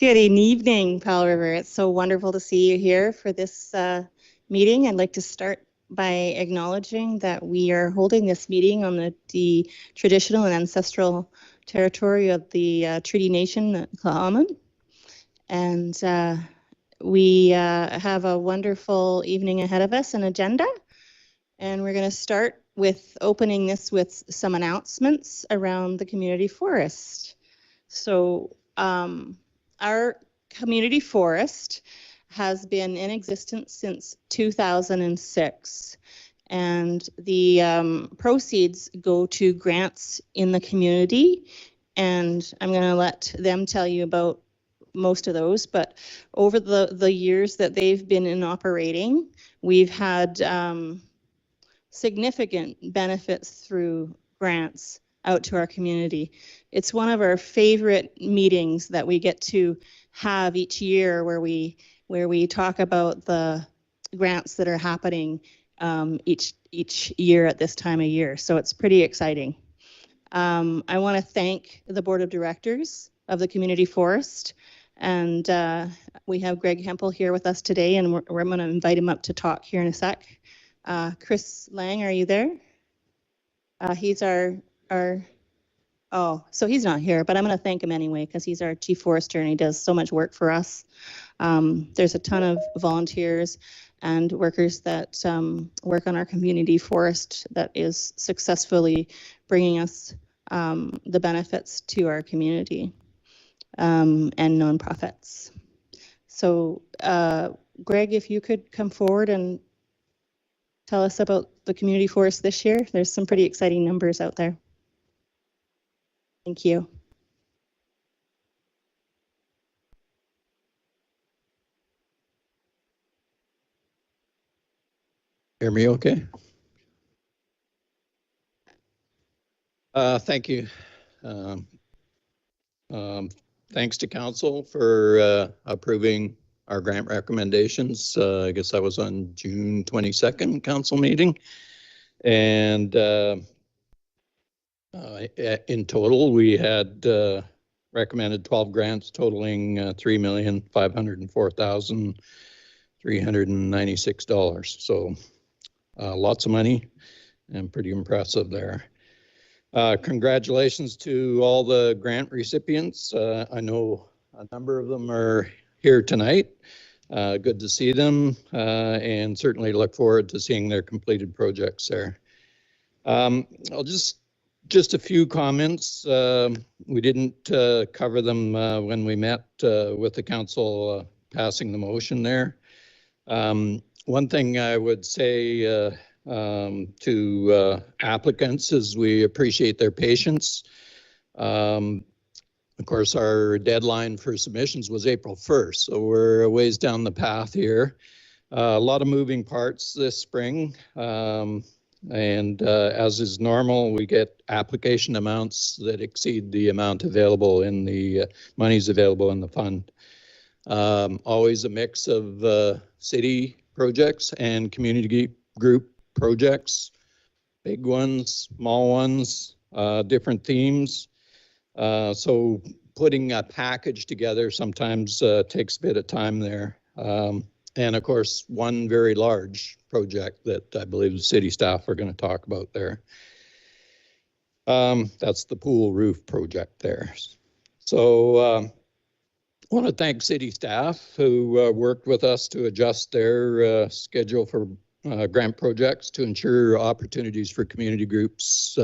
Good evening, Powell River. It's so wonderful to see you here for this meeting. I'd like to start by acknowledging that we are holding this meeting on the traditional and ancestral territory of the Treaty Nation, Tla'amin. And we have a wonderful evening ahead of us, an agenda. And we're going to start with opening this with some announcements around the community forest. So our community forest has been in existence since 2006, and the proceeds go to grants in the community, and I'm going to let them tell you about most of those. But over the years that they've been in operating, we've had significant benefits through grants out to our community. It's one of our favorite meetings that we get to have each year, where we talk about the grants that are happening each year at this time of year. So it's pretty exciting. I want to thank the board of directors of the community forest, and we have Greg Hempel here with us today, and we're going to invite him up to talk here in a sec. Chris Lang, are you there? He's our so he's not here, but I'm going to thank him anyway, because he's our chief forester and he does so much work for us. There's a ton of volunteers and workers that work on our community forest that is successfully bringing us the benefits to our community and nonprofits. So Greg, if you could come forward and tell us about the community forest this year. There's some pretty exciting numbers out there. Thank you. Hear me okay? Thank you. Thanks to council for approving our grant recommendations. I guess that was on June 22nd council meeting. And in total, we had recommended 12 grants totaling $3,504,396. So lots of money and pretty impressive there. Congratulations to all the grant recipients. I know a number of them are here tonight. Good to see them, and certainly look forward to seeing their completed projects there. I'll just a few comments. We didn't cover them when we met with the council passing the motion there. One thing I would say to applicants is we appreciate their patience. Of course, our deadline for submissions was April 1st, so we're a ways down the path here. A lot of moving parts this spring, and as is normal, we get application amounts that exceed the amount available in the monies available in the fund. Always a mix of city projects and community group projects, big ones, small ones, different themes. So putting a package together sometimes takes a bit of time there. And of course, one very large project that I believe the city staff are going to talk about there. That's the pool roof project there. So I want to thank city staff who worked with us to adjust their schedule for grant projects to ensure opportunities for community groups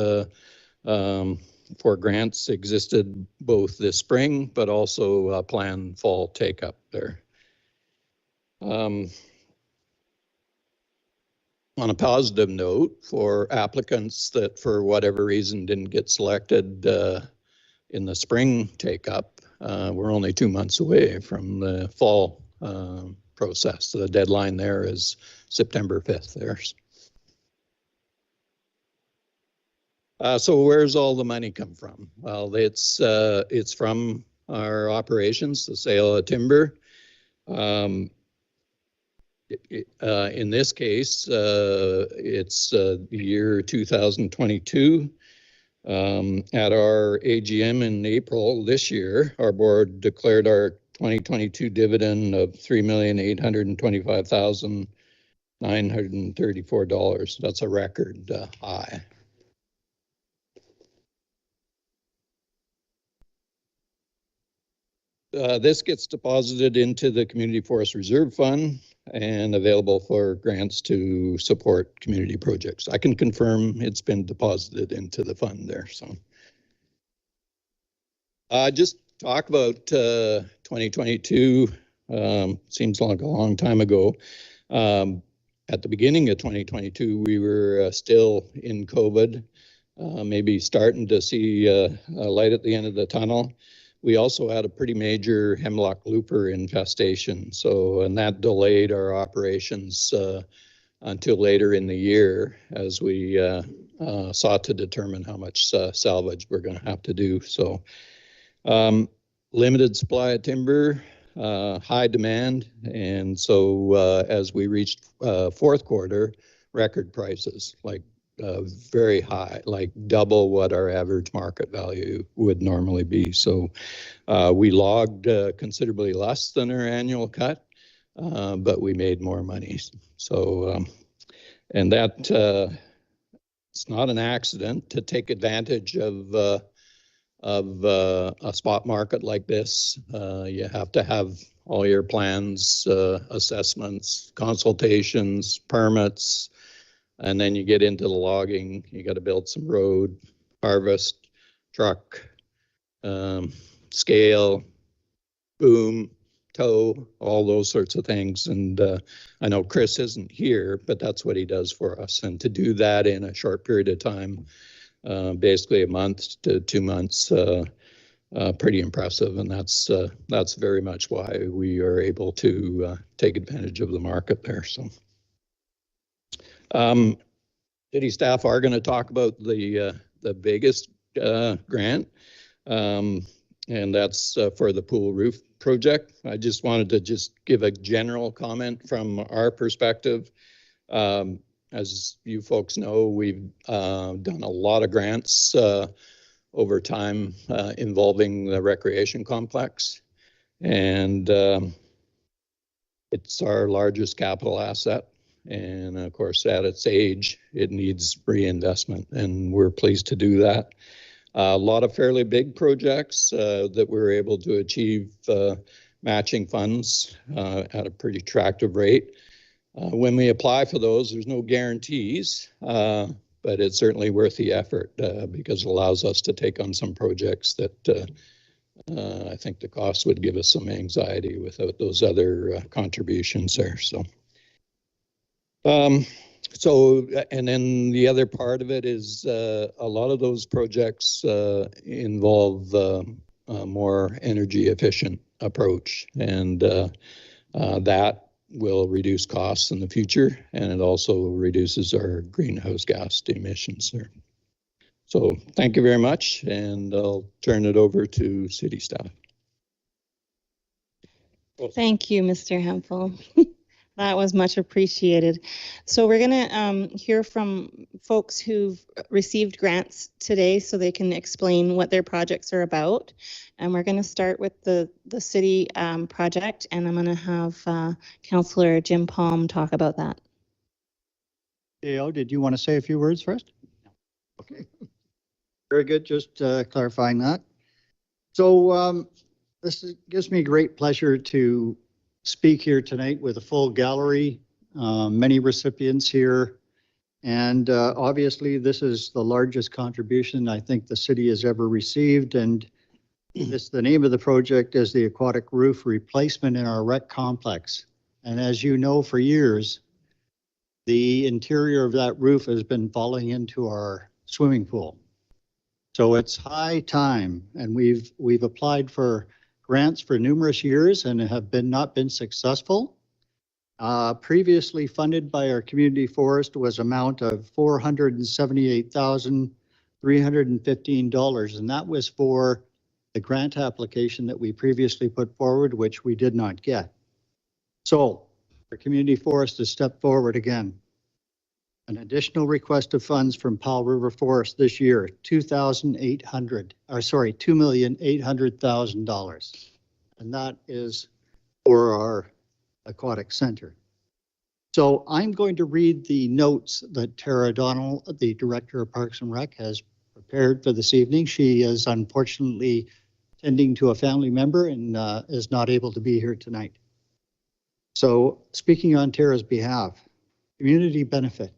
for grants existed both this spring, but also planned fall take up there. On a positive note, for applicants that for whatever reason didn't get selected in the spring take up, we're only 2 months away from the fall process. So the deadline there is September 5th there. So where's all the money come from? Well, it's from our operations, the sale of timber. In this case, it's the year 2022. At our AGM in April this year, our board declared our 2022 dividend of $3,825,934. That's a record high. This gets deposited into the Community Forest Reserve Fund and available for grants to support community projects. I can confirm it's been deposited into the fund there. So just talk about 2022. Seems like a long time ago. At the beginning of 2022, we were still in COVID, maybe starting to see a light at the end of the tunnel. We also had a pretty major hemlock looper infestation, and that delayed our operations until later in the year as we sought to determine how much salvage we're going to have to do. So limited supply of timber, high demand, and so as we reached fourth quarter, record prices, like very high, like double what our average market value would normally be. So we logged considerably less than our annual cut, but we made more money. So, and that it's not an accident to take advantage of a spot market like this. You have to have all your plans, assessments, consultations, permits. And then you get into the logging, you got to build some road, harvest, truck, scale, boom, tow, all those sorts of things. And I know Chris isn't here, but that's what he does for us. And to do that in a short period of time, basically a month to 2 months, pretty impressive. And that's very much why we are able to take advantage of the market there. So. City staff are going to talk about the biggest grant, and that's for the pool roof project. I just wanted to give a general comment from our perspective. As you folks know, we've done a lot of grants over time involving the recreation complex, and it's our largest capital asset. And of course, at its age, it needs reinvestment, and we're pleased to do that. A lot of fairly big projects that we're able to achieve matching funds at a pretty attractive rate. When we apply for those, there's no guarantees, but it's certainly worth the effort because it allows us to take on some projects that I think the cost would give us some anxiety without those other contributions there. So, and then the other part of it is a lot of those projects involve a more energy efficient approach, and that will reduce costs in the future, and it also reduces our greenhouse gas emissions there. So thank you very much, and I'll turn it over to city staff. Thank you, Mr. Hemphill. That was much appreciated. So we're going to hear from folks who've received grants today so they can explain what their projects are about. And we're going to start with the city project, and I'm going to have Councillor Jim Palm talk about that. AO, did you want to say a few words first? Okay. Very good. Just clarifying that. So gives me great pleasure to speak here tonight with a full gallery, many recipients here. And obviously this is the largest contribution I think the city has ever received. And the name of the project is the aquatic roof replacement in our rec complex. And as you know, for years, the interior of that roof has been falling into our swimming pool. So it's high time, and we've applied for grants for numerous years and have not been successful. Previously funded by our community forest was amount of $478,315, and that was for the grant application that we previously put forward, which we did not get. So our community forest has stepped forward again. An additional request of funds from Powell River Forest this year, $2,800,000. and that is for our aquatic center. So I'm going to read the notes that Tara Donnell, the Director of Parks and Rec, has prepared for this evening. She is unfortunately tending to a family member and is not able to be here tonight. So speaking on Tara's behalf, community benefit.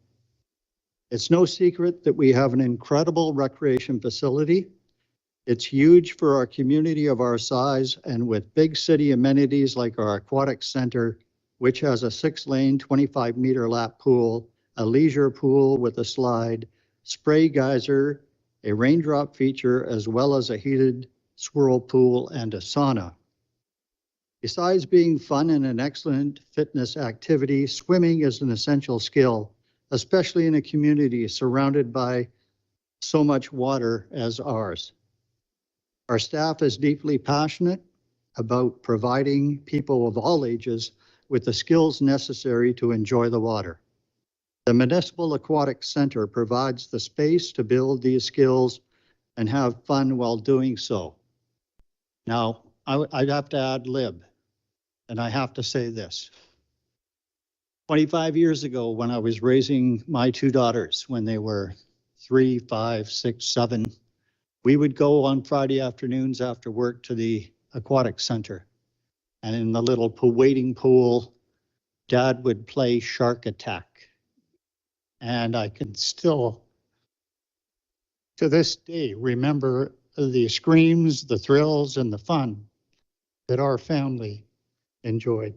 It's no secret that we have an incredible recreation facility. It's huge for our community of our size, and with big city amenities like our aquatic center, which has a 6-lane, 25-meter lap pool, a leisure pool with a slide, spray geyser, a raindrop feature, as well as a heated swirl pool and a sauna. Besides being fun and an excellent fitness activity, swimming is an essential skill, especially in a community surrounded by so much water as ours. Our staff is deeply passionate about providing people of all ages with the skills necessary to enjoy the water. The Municipal Aquatic Center provides the space to build these skills and have fun while doing so. Now, I'd have to ad lib, and I have to say this. 25 years ago, when I was raising my 2 daughters, when they were 3, 5, 6, 7, we would go on Friday afternoons after work to the aquatic center. And in the little waiting pool, Dad would play Shark Attack. And I can still, to this day, remember the screams, the thrills, and the fun that our family enjoyed.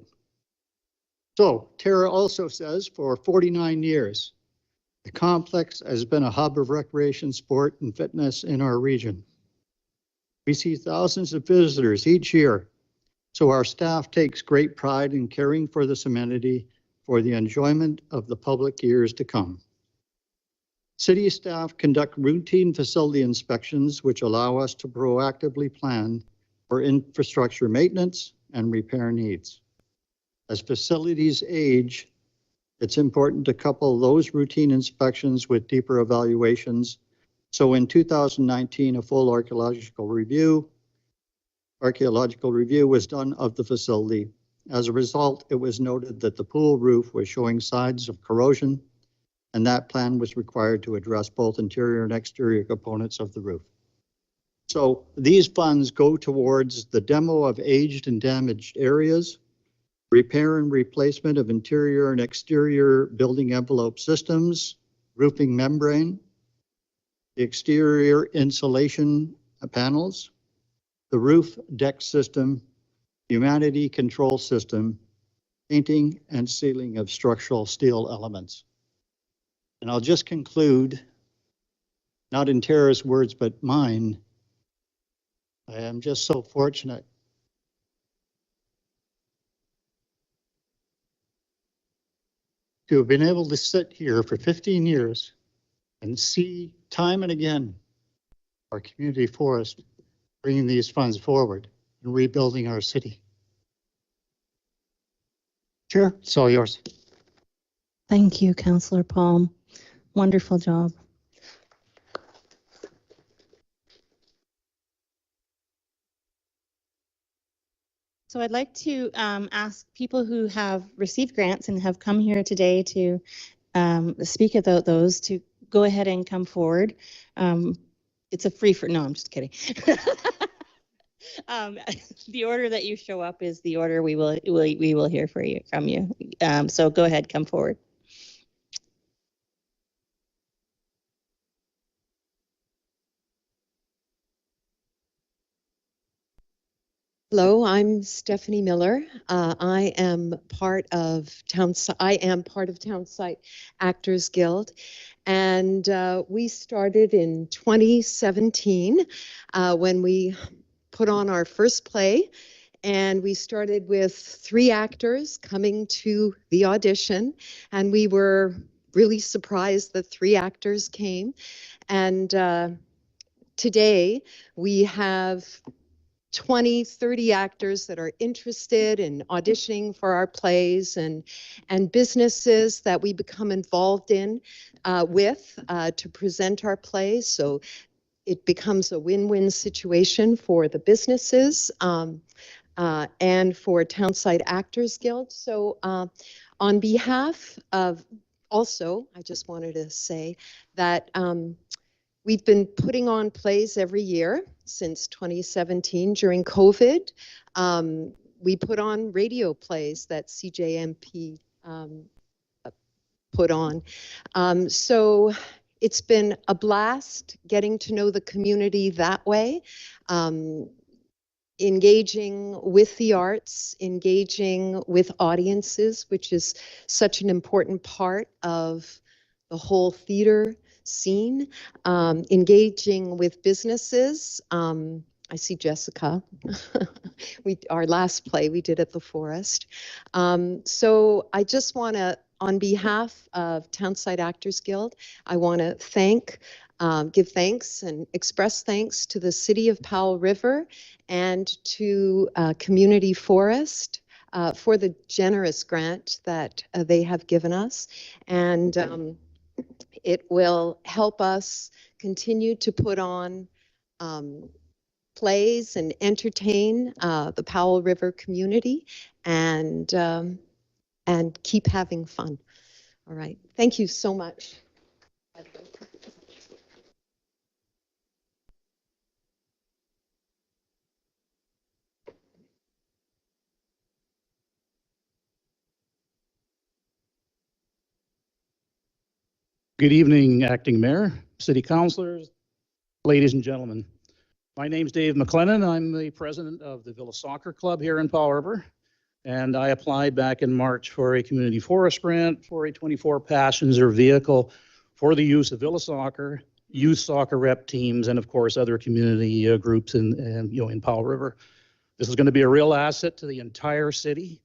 So Tara also says for 49 years, the complex has been a hub of recreation, sport, and fitness in our region. We see thousands of visitors each year, so our staff takes great pride in caring for this amenity for the enjoyment of the public years to come. City staff conduct routine facility inspections, which allow us to proactively plan for infrastructure maintenance and repair needs. As facilities age, it's important to couple those routine inspections with deeper evaluations. So in 2019, a full archaeological review was done of the facility. As a result, it was noted that the pool roof was showing signs of corrosion, and that plan was required to address both interior and exterior components of the roof. So these funds go towards the demo of aged and damaged areas, repair and replacement of interior and exterior building envelope systems, roofing membrane, the exterior insulation panels, the roof deck system, humidity control system, painting and sealing of structural steel elements. And I'll just conclude, not in Tara's words, but mine. I am just so fortunate to have been able to sit here for 15 years and see time and again our community forest bringing these funds forward and rebuilding our city. Chair, it's all yours. Thank you, Councillor Palm. Wonderful job. So I'd like to ask people who have received grants and have come here today to speak about those to go ahead and come forward. It's a free for, no, I'm just kidding. The order that you show up is the order we will hear from you. So go ahead, come forward. Hello, I'm Stephanie Miller. I am part of Townsite Actors Guild, and we started in 2017 when we put on our first play, and we started with 3 actors coming to the audition, and we were really surprised that 3 actors came, and today we have 20, 30 actors that are interested in auditioning for our plays, and businesses that we become involved in with to present our plays. So it becomes a win-win situation for the businesses. and for Townside Actors Guild. So on behalf of, also, I just wanted to say that we've been putting on plays every year since 2017 during COVID. We put on radio plays that CJMP put on. So it's been a blast getting to know the community that way, engaging with the arts, engaging with audiences, which is such an important part of the whole theater scene, engaging with businesses. I see Jessica. Our last play we did at the Forest. So I just want to, on behalf of Townside Actors Guild, I want to give thanks and express thanks to the City of Powell River and to Community Forest for the generous grant that they have given us. And it will help us continue to put on plays and entertain the Powell River community and keep having fun. All right. Thank you so much. Good evening, Acting Mayor, City Councilors, ladies and gentlemen. My name's Dave McLennan. I'm the president of the Villa Soccer Club here in Powell River, and I applied back in March for a community forest grant for a 24 passenger vehicle for the use of Villa Soccer, youth soccer rep teams, and of course other community groups in Powell River. This is going to be a real asset to the entire city.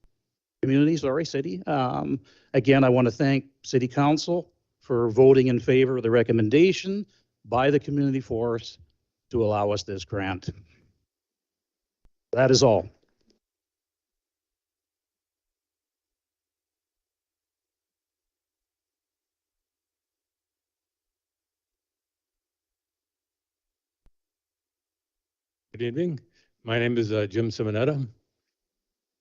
Again, I want to thank City Council for voting in favor of the recommendation by the community forest to allow us this grant. That is all. Good evening. My name is Jim Simonetta.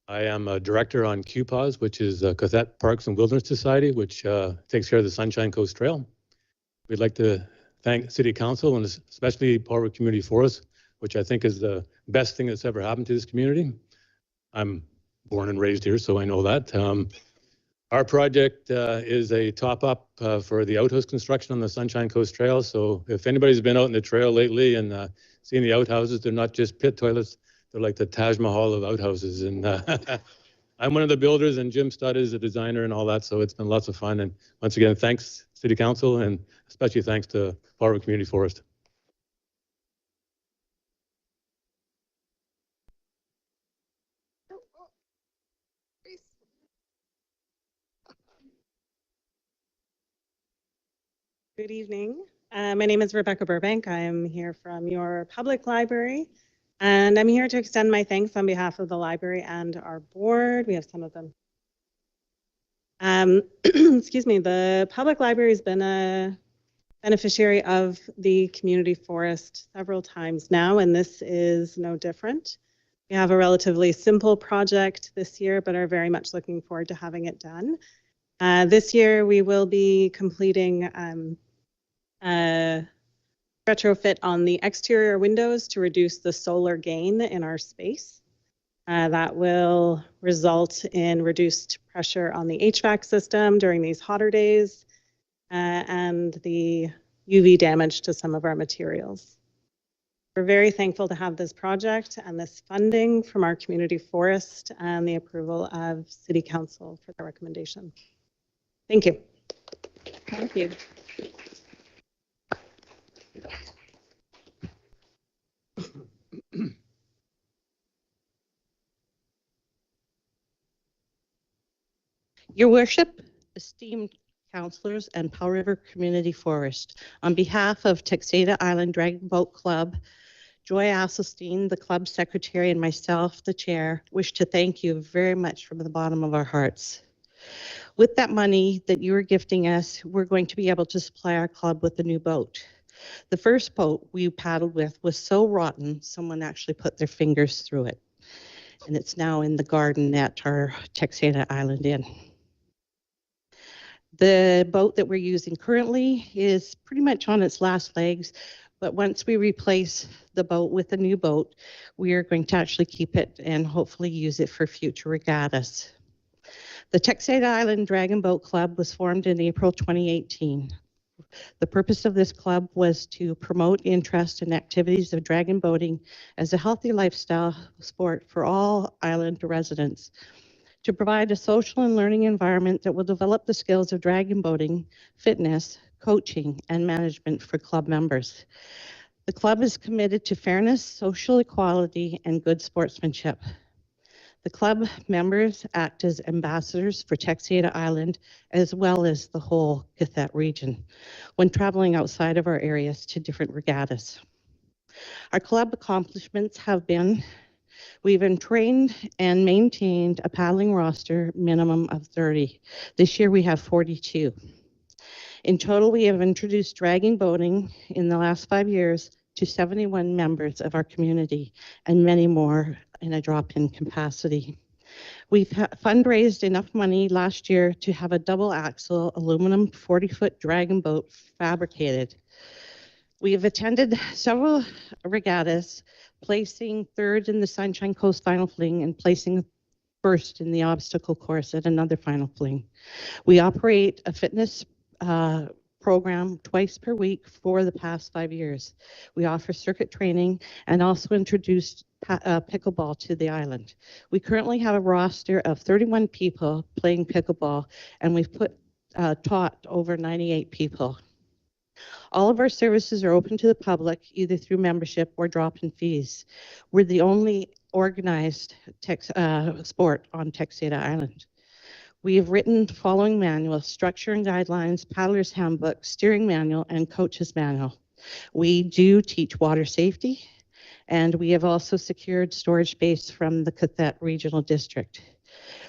I am a director on QPAWS, which is Cothette Parks and Wilderness Society, which takes care of the Sunshine Coast Trail. We'd like to thank City Council and especially Powell River Community Forest, which I think is the best thing that's ever happened to this community. I'm born and raised here, so I know that. Our project is a top-up for the outhouse construction on the Sunshine Coast Trail. So if anybody's been out in the trail lately and seen the outhouses, they're not just pit toilets. They're like the Taj Mahal of outhouses. And I'm one of the builders, and Jim Studd is a designer and all that. So it's been lots of fun. And once again, thanks, City Council, and especially thanks to Powell River Community Forest. Good evening. My name is Rebecca Burbank. I am here from your public library, and I'm here to extend my thanks on behalf of the library and our board. We have some of them. Excuse me, the public library has been a beneficiary of the community forest several times now, and this is no different. We have a relatively simple project this year, but are very much looking forward to having it done. This year, we will be completing retrofit on the exterior windows to reduce the solar gain in our space. That will result in reduced pressure on the HVAC system during these hotter days and the UV damage to some of our materials. We're very thankful to have this project and this funding from our community forest and the approval of City Council for the recommendation. Thank you. Thank you. Your Worship, esteemed councillors and Powell River Community Forest, on behalf of Texada Island Dragon Boat Club, Joy Asselstein, the club secretary, and myself, the chair, wish to thank you very much from the bottom of our hearts. With that money that you are gifting us, we're going to be able to supply our club with a new boat. The first boat we paddled with was so rotten, someone actually put their fingers through it. and it's now in the garden at our Texada Island Inn. The boat that we're using currently is pretty much on its last legs, but once we replace the boat with a new boat, we are going to actually keep it and hopefully use it for future regattas. The Texada Island Dragon Boat Club was formed in April 2018. The purpose of this club was to promote interest in activities of dragon boating as a healthy lifestyle sport for all island residents, to provide a social and learning environment that will develop the skills of dragon boating, fitness, coaching, and management for club members. The club is committed to fairness, social equality, and good sportsmanship. The club members act as ambassadors for Texada Island as well as the whole Cathett region when traveling outside of our areas to different regattas. Our club accomplishments have been: we've been trained and maintained a paddling roster minimum of 30. This year we have 42. In total, we have introduced dragon boating in the last 5 years to 71 members of our community and many more in a drop-in capacity. We've fundraised enough money last year to have a double axle aluminum 40-foot dragon boat fabricated. We have attended several regattas, placing third in the Sunshine Coast Final Fling and placing first in the obstacle course at another Final Fling. We operate a fitness program twice per week for the past 5 years. We offer circuit training and also introduced pickleball to the island. We currently have a roster of 31 people playing pickleball, and we've taught over 98 people. All of our services are open to the public, either through membership or drop-in fees. We're the only organized sport on Texada Island. We have written the following manuals: structure and guidelines, paddler's handbook, steering manual, and coach's manual. We do teach water safety, and we have also secured storage space from the Cathett Regional District.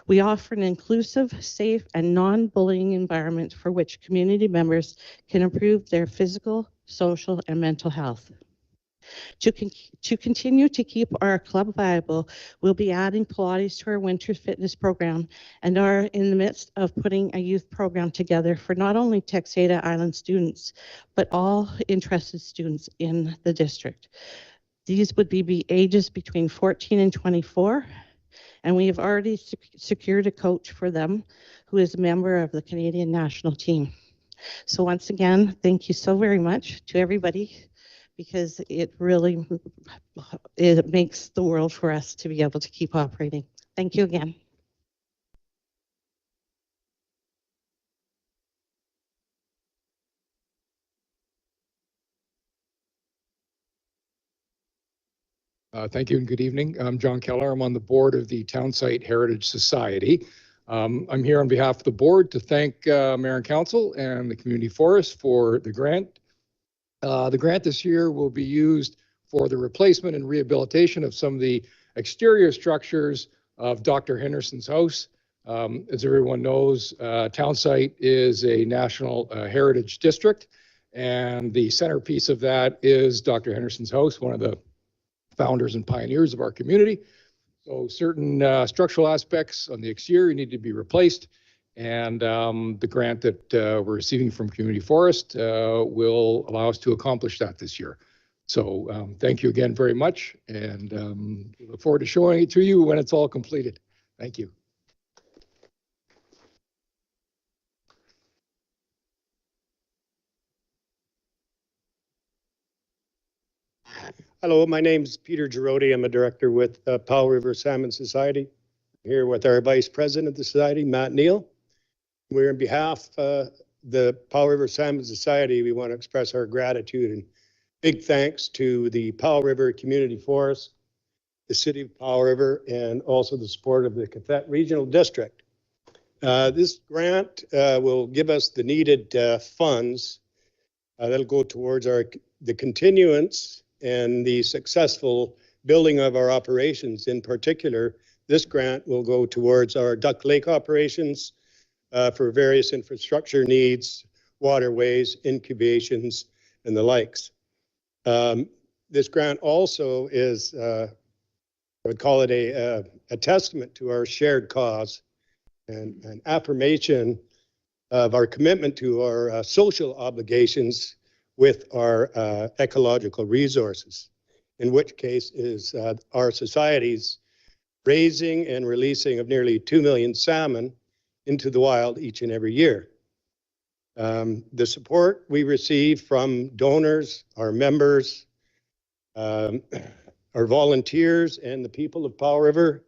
We offer an inclusive, safe, and non-bullying environment for which community members can improve their physical, social, and mental health. To continue to keep our club viable, we'll be adding Pilates to our winter fitness program and are in the midst of putting a youth program together for not only Texada Island students, but all interested students in the district. These would be ages between 14 and 24, and we have already secured a coach for them who is a member of the Canadian national team. So once again, thank you so very much to everybody, because it really makes the world for us to be able to keep operating. Thank you again. Thank you and good evening. I'm John Keller. I'm on the board of the Townsite Heritage Society. I'm here on behalf of the board to thank Mayor and Council and the Community Forest for the grant. The grant this year will be used for the replacement and rehabilitation of some of the exterior structures of Dr. Henderson's house. As everyone knows, Townsite is a National Heritage District, and the centerpiece of that is Dr. Henderson's house, one of the founders and pioneers of our community. So certain structural aspects on the exterior need to be replaced, and the grant that we're receiving from Community Forest will allow us to accomplish that this year. So thank you again very much, and look forward to showing it to you when it's all completed. Thank you. Hello, my name is Peter Girodi. I'm a director with Powell River Salmon Society. I'm here with our vice president of the society, Matt Neal. We're on behalf of the Powell River Salmon Society. We want to express our gratitude and big thanks to the Powell River Community Forest, the City of Powell River, and also the support of the Cathett Regional District. This grant will give us the needed funds that'll go towards the continuance and the successful building of our operations. In particular, this grant will go towards our Duck Lake operations for various infrastructure needs, waterways, incubations, and the likes. This grant also is I would call it a testament to our shared cause and an affirmation of our commitment to our social obligations with our ecological resources, in which case is our society's raising and releasing of nearly 2 million salmon into the wild each and every year. The support we receive from donors, our members, our volunteers, and the people of Powell River,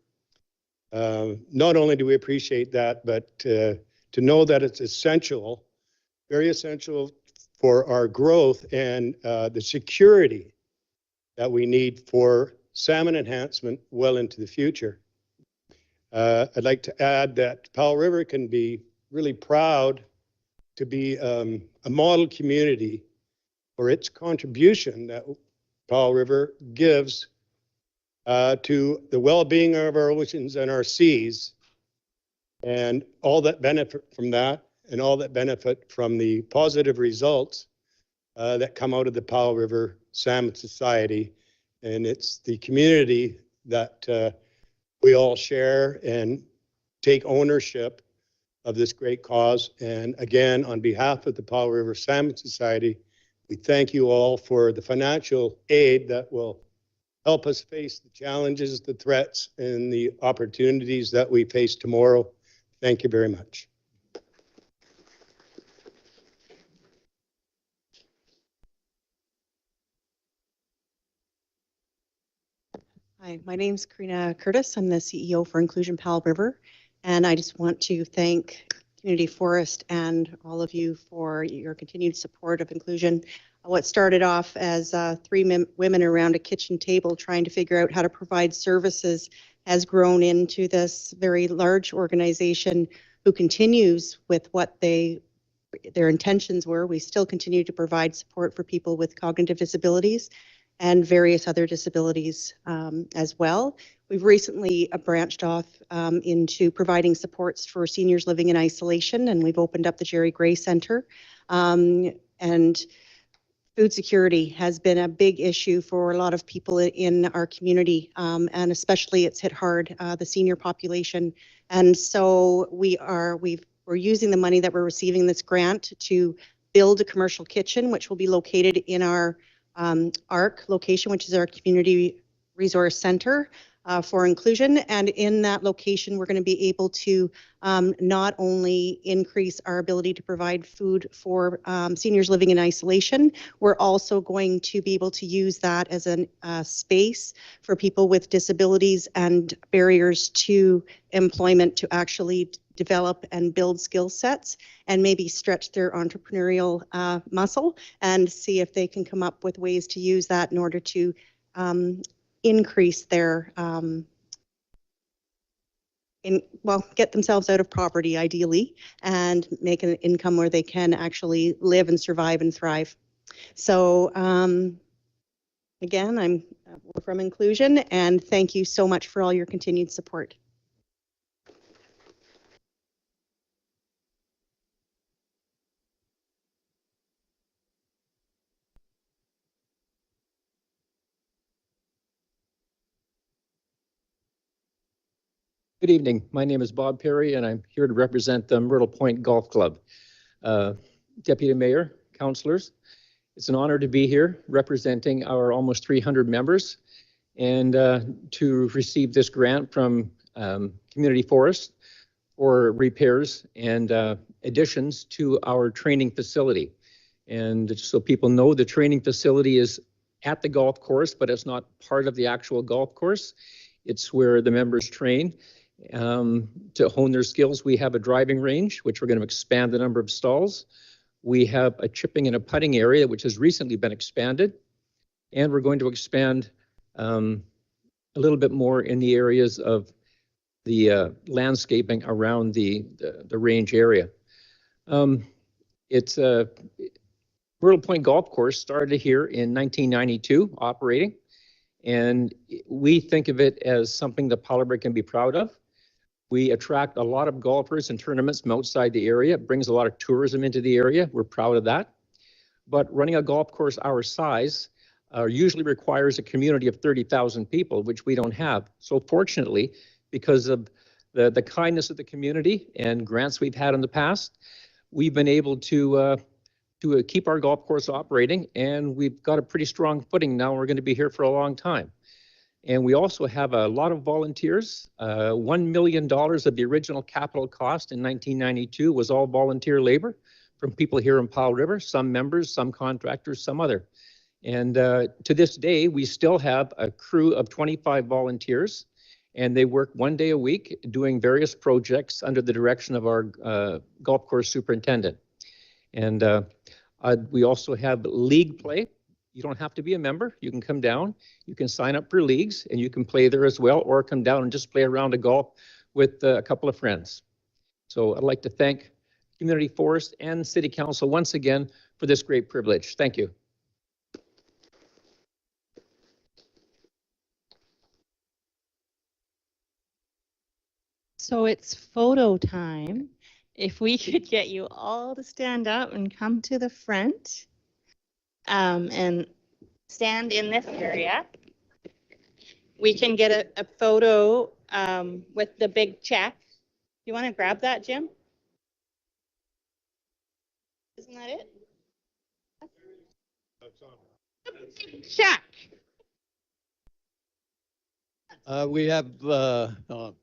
not only do we appreciate that, but to know that it's essential, very essential for our growth and the security that we need for salmon enhancement well into the future. I'd like to add that Powell River can be really proud to be a model community for its contribution that Powell River gives to the well-being of our oceans and our seas, and all that benefit from that, and all that benefit from the positive results that come out of the Powell River Salmon Society. And it's the community that we all share and take ownership of this great cause. And again, on behalf of the Powell River Salmon Society, we thank you all for the financial aid that will help us face the challenges, the threats, and the opportunities that we face tomorrow. Thank you very much. Hi, my name's Karina Curtis. I'm the CEO for Inclusion Powell River, and I just want to thank Community Forest and all of you for your continued support of inclusion. What started off as three women around a kitchen table trying to figure out how to provide services has grown into this very large organization who continues with what their intentions were. We still continue to provide support for people with cognitive disabilities and various other disabilities as well. We've recently branched off into providing supports for seniors living in isolation, and we've opened up the Jerry Gray Center. And food security has been a big issue for a lot of people in our community, and especially it's hit hard the senior population. And so we're using the money that we're receiving in this grant to build a commercial kitchen, which will be located in our ARC location, which is our Community Resource Center for Inclusion. And in that location, we're going to be able to not only increase our ability to provide food for seniors living in isolation, we're also going to be able to use that as a space for people with disabilities and barriers to employment to actually develop and build skill sets and maybe stretch their entrepreneurial muscle and see if they can come up with ways to use that in order to increase their get themselves out of poverty ideally and make an income where they can actually live and survive and thrive. So again, we're from Inclusion, and thank you so much for all your continued support. Good evening. My name is Bob Perry, and I'm here to represent the Myrtle Point Golf Club. Deputy Mayor, councillors, it's an honor to be here representing our almost 300 members and to receive this grant from Community Forest for repairs and additions to our training facility. And so people know, the training facility is at the golf course, but it's not part of the actual golf course. It's where the members train to hone their skills. We have a driving range, which we're going to expand the number of stalls. We have a chipping and a putting area, which has recently been expanded. And we're going to expand a little bit more in the areas of the landscaping around the range area. It's a Myrtle Point Golf Course started here in 1992 operating. And we think of it as something that Powell River can be proud of. We attract a lot of golfers and tournaments from outside the area. It brings a lot of tourism into the area. We're proud of that. But running a golf course our size usually requires a community of 30,000 people, which we don't have. So fortunately, because of the kindness of the community and grants we've had in the past, we've been able to keep our golf course operating, and we've got a pretty strong footing now. We're going to be here for a long time. And we also have a lot of volunteers. $1 million of the original capital cost in 1992 was all volunteer labor from people here in Powell River, some members, some contractors, some other. And to this day, we still have a crew of 25 volunteers, and they work 1 day a week doing various projects under the direction of our golf course superintendent. And we also have league play. You don't have to be a member. You can come down, you can sign up for leagues, and you can play there as well, or come down and just play around a golf with a couple of friends. So I'd like to thank Community Forest and City Council once again for this great privilege. Thank you. So it's photo time. If we could get you all to stand up and come to the front and stand in this area, we can get a photo with the big check. You want to grab that, Jim? Isn't that it? Check. We have, oh, never mind.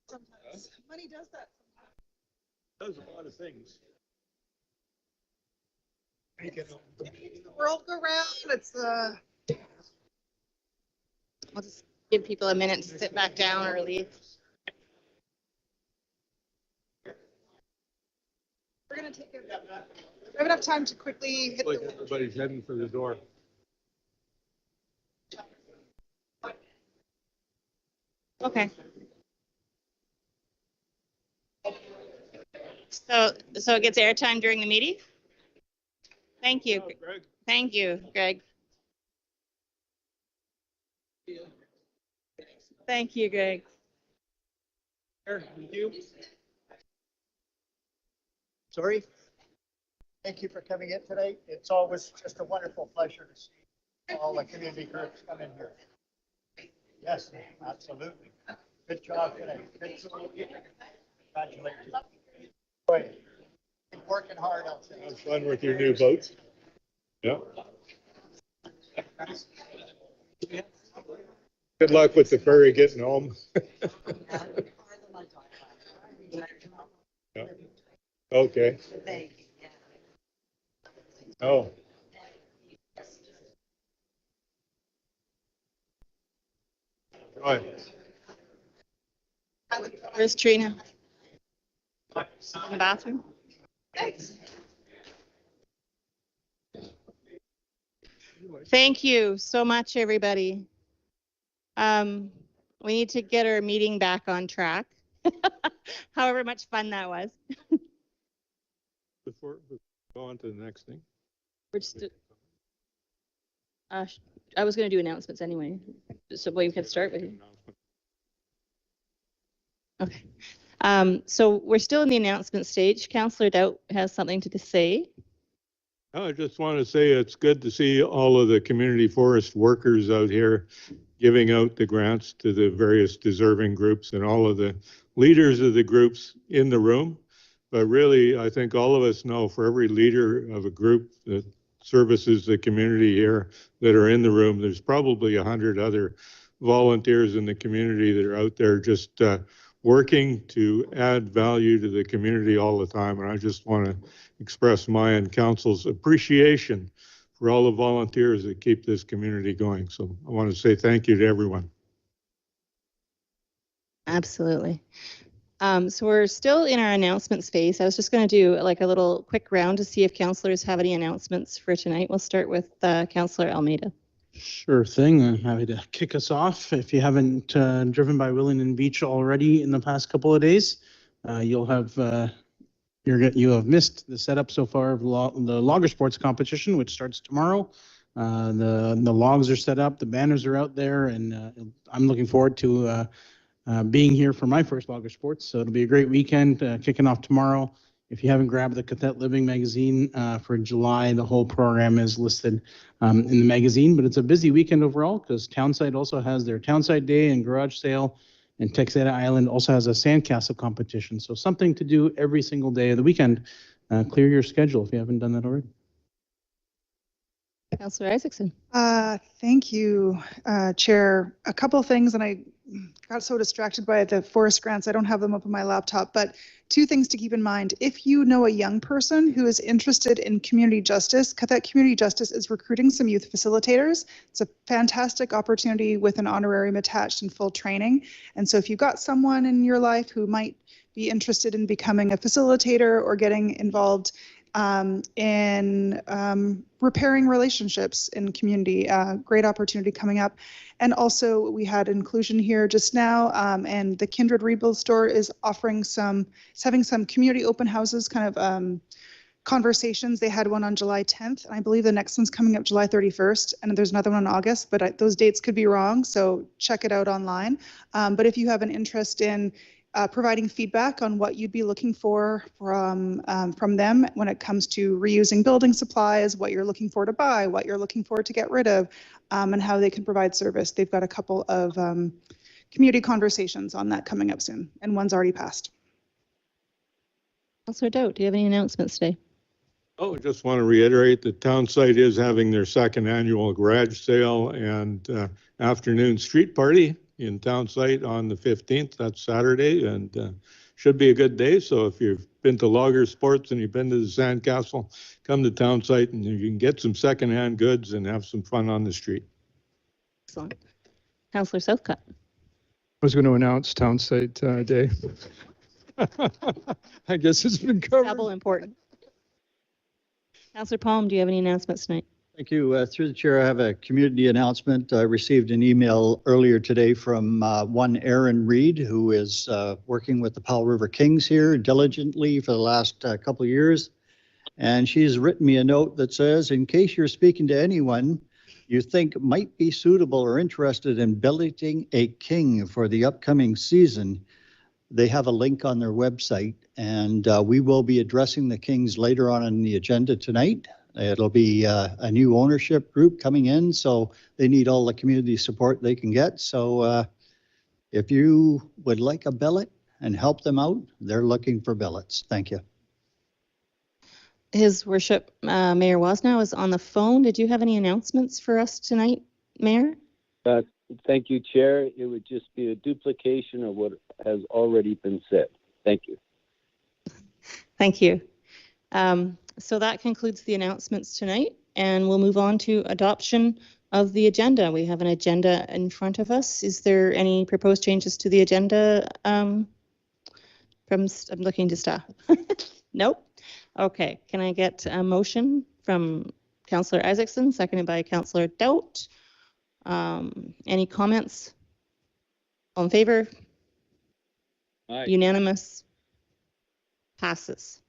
Sometimes money does that. Does a lot of things. Making the world go round. It's I'll just give people a minute to sit back down or leave. we're gonna take it. We have enough time to quickly hit Like the. everybody's heading for the door. Okay. So it gets airtime during the meeting? Thank you. Greg. Thank you, Greg. Thank you, Greg. Thank you. Sorry. Thank you for coming in today. It's always just a wonderful pleasure to see all the community groups come in here. Yes, absolutely. Good job today. Good job. Congratulations. Boy, been working hard out there. Have fun with your new boats. Yeah. Good luck with the ferry getting home. Yeah. Okay. Oh. Right. Where's Trina? In the bathroom? Thank you so much, everybody. We need to get our meeting back on track. However much fun that was. Before we go on to the next thing. We're just, I was going to do announcements anyway, so we could start with you. Okay. So we're still in the announcement stage. Councillor Doubt has something to say. I just want to say it's good to see all of the community forest workers out here giving out the grants to the various deserving groups and all of the leaders of the groups in the room. But really, I think all of us know for every leader of a group that services the community here that are in the room, there's probably 100 other volunteers in the community that are out there just working to add value to the community all the time. And I just want to express my and council's appreciation for all the volunteers that keep this community going. So I want to say thank you to everyone. Absolutely. So we're still in our announcement space. I was just going to do like a little quick round to see if councillors have any announcements for tonight. We'll start with Councillor Almeida. Sure thing. I'm happy to kick us off. If you haven't driven by Willingdon Beach already in the past couple of days, you'll have you have missed the setup so far of the Logger Sports competition, which starts tomorrow. The logs are set up, the banners are out there, and I'm looking forward to being here for my first Logger Sports. So it'll be a great weekend kicking off tomorrow. If you haven't grabbed the Cathette Living magazine for July, the whole program is listed in the magazine, but it's a busy weekend overall because Townside also has their Townside Day and garage sale, and Texada Island also has a sandcastle competition. So something to do every single day of the weekend. Clear your schedule if you haven't done that already. Councillor Isaacson. Thank you, Chair. A couple things, and I got so distracted by the forest grants, I don't have them up on my laptop, but two things to keep in mind. If you know a young person who is interested in community justice, Cathette Community Justice is recruiting some youth facilitators. It's a fantastic opportunity with an honorarium attached and full training. And so if you've got someone in your life who might be interested in becoming a facilitator or getting involved in repairing relationships in community, great opportunity coming up. And also we had inclusion here just now, and the Kindred Rebuild Store is having some community open houses, kind of conversations. They had one on July 10th, and I believe the next one's coming up July 31st, and there's another one in August, but those dates could be wrong, so check it out online. But if you have an interest in providing feedback on what you'd be looking for from them when it comes to reusing building supplies, what you're looking for to buy, what you're looking for to get rid of, and how they can provide service. They've got a couple of community conversations on that coming up soon, and one's already passed. Councillor Doubt, do you have any announcements today? Oh, I just want to reiterate that Townside is having their second annual garage sale and afternoon street party in town site on the 15th. That's Saturday, and should be a good day. So if you've been to Logger Sports and you've been to the Sandcastle, come to town site and you can get some secondhand goods and have some fun on the street. Excellent. Councillor Southcott. I was going to announce town site day. I guess it's been covered. Double important. Councillor Palm, do you have any announcements tonight? Thank you. Through the chair, I have a community announcement. I received an email earlier today from one Aaron Reed, who is working with the Powell River Kings here diligently for the last couple of years. And she's written me a note that says, in case you're speaking to anyone you think might be suitable or interested in billeting a king for the upcoming season, they have a link on their website, and we will be addressing the Kings later on in the agenda tonight. It'll be a new ownership group coming in, so they need all the community support they can get. So if you would like a billet and help them out, they're looking for billets. Thank you. His Worship Mayor Wasnow is on the phone. Did you have any announcements for us tonight, Mayor? Thank you, Chair. It would just be a duplication of what has already been said. Thank you. Thank you. So that concludes the announcements tonight, and we'll move on to adoption of the agenda. We have an agenda in front of us. Is there any proposed changes to the agenda? I'm looking to staff. Nope. Okay. Can I get a motion from Councillor Isaacson, seconded by Councillor Doubt? Any comments? All in favor? Aye. Unanimous. Passes.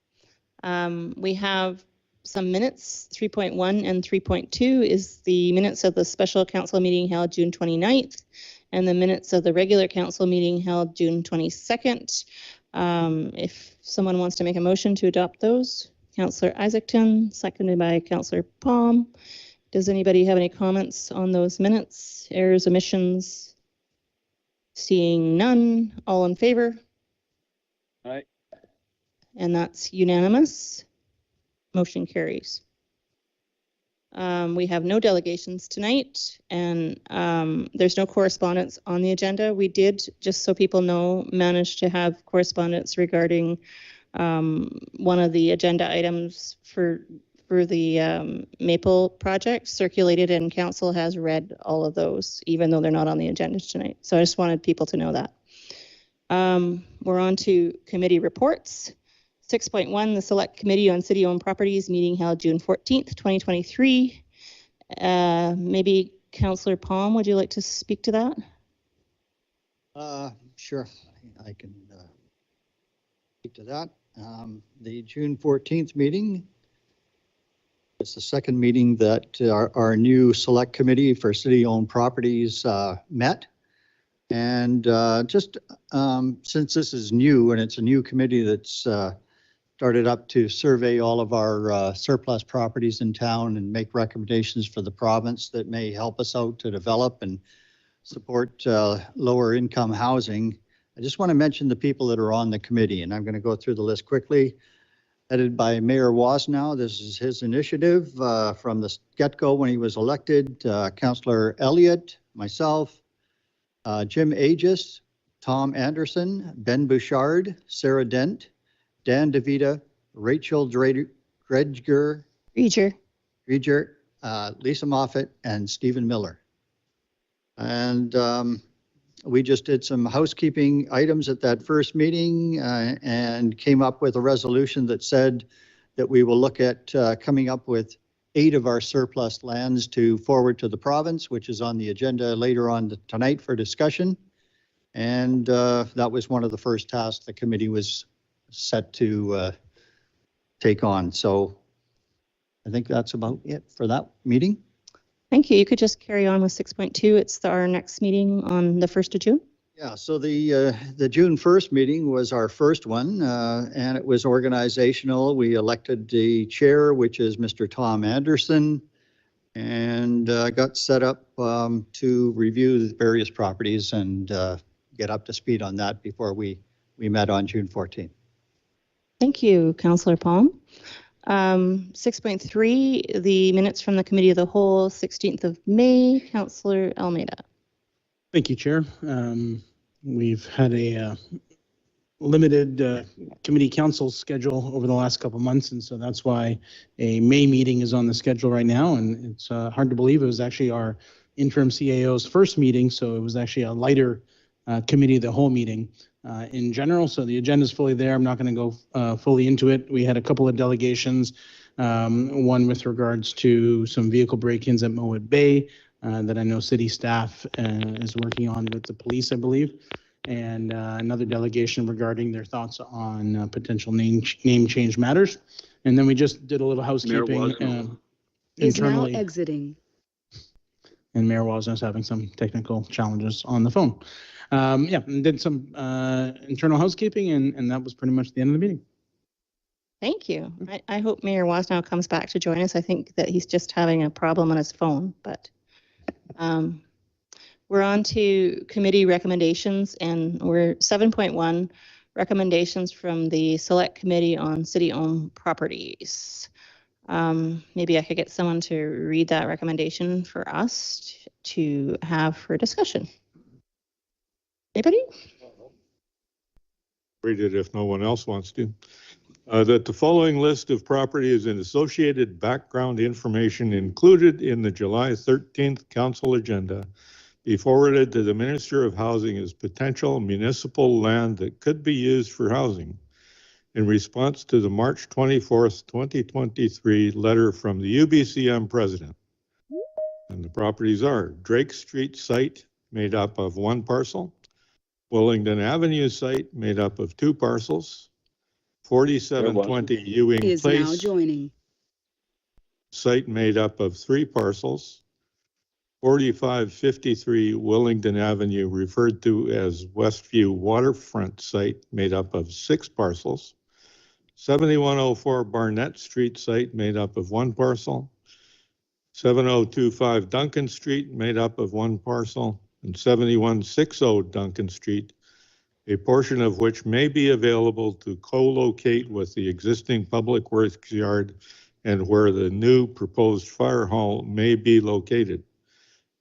We have some minutes. 3.1 and 3.2 is the minutes of the special council meeting held June 29th and the minutes of the regular council meeting held June 22nd. If someone wants to make a motion to adopt those, Councillor Isaacson, seconded by Councillor Palm. Does anybody have any comments on those minutes? Errors, omissions? Seeing none, all in favor? Aye. And that's unanimous. Motion carries. We have no delegations tonight, and there's no correspondence on the agenda. We did, just so people know, manage to have correspondence regarding one of the agenda items for the Maple project circulated, and council has read all of those, even though they're not on the agenda tonight. So I just wanted people to know that. We're on to committee reports. 6.1, the Select Committee on City-Owned Properties meeting held June 14th, 2023. Maybe Councillor Palm, would you like to speak to that? Sure, I can speak to that. The June 14th meeting is the second meeting that our new Select Committee for City-Owned Properties met. And since this is new and it's a new committee that's started up to survey all of our surplus properties in town and make recommendations for the province that may help us out to develop and support lower income housing. I just want to mention the people that are on the committee, and I'm going to go through the list quickly. Headed by Mayor Wasnow. This is his initiative from the get-go when he was elected. Councillor Elliott, myself, Jim Aegis, Tom Anderson, Ben Bouchard, Sarah Dent, Dan DeVita, Rachel Dredger, Lisa Moffat, and Stephen Miller. And we just did some housekeeping items at that first meeting and came up with a resolution that said that we will look at coming up with 8 of our surplus lands to forward to the province, which is on the agenda later on tonight for discussion. And that was one of the first tasks the committee was set to take on. So I think that's about it for that meeting. Thank you. You could just carry on with 6.2. It's our next meeting on the 1st of June. Yeah, so the June 1st meeting was our first one, and it was organizational. We elected the chair, which is Mr. Tom Anderson, and got set up to review the various properties and get up to speed on that before we met on June 14th. Thank you, Councillor Palm. 6.3, the minutes from the Committee of the Whole, 16th of May, Councillor Almeida. Thank you, Chair. We've had a limited committee council schedule over the last couple months, and so that's why a May meeting is on the schedule right now. And it's hard to believe it was actually our interim CAO's first meeting, so it was actually a lighter committee of the whole meeting in general. So the agenda is fully there. I'm not going to go fully into it. We had a couple of delegations, one with regards to some vehicle break-ins at Mowat Bay that I know city staff is working on with the police, I believe, and another delegation regarding their thoughts on potential name change matters. And then we just did a little housekeeping internally. Is now exiting. And Mayor Wozniak's having some technical challenges on the phone. Yeah, and did some internal housekeeping, and that was pretty much the end of the meeting. Thank you. I hope Mayor Wozniak comes back to join us. I think that he's just having a problem on his phone, but we're on to committee recommendations, and we're 7.1 recommendations from the Select Committee on City-Owned Properties. Maybe I could get someone to read that recommendation for us to have for discussion. Anybody? Read it if no one else wants to. That the following list of properties and associated background information included in the July 13th council agenda be forwarded to the Minister of Housing as potential municipal land that could be used for housing in response to the March 24th, 2023 letter from the UBCM president. And the properties are Drake Street site made up of 1 parcel, Wellington Avenue site made up of 2 parcels, 4720 Ewing Is Place now joining. site made up of 3 parcels, 4553 Wellington Avenue referred to as Westview Waterfront site made up of 6 parcels, 7104 Barnett Street site made up of 1 parcel, 7025 Duncan Street made up of 1 parcel, and 7160 Duncan Street, a portion of which may be available to co-locate with the existing public works yard and where the new proposed fire hall may be located,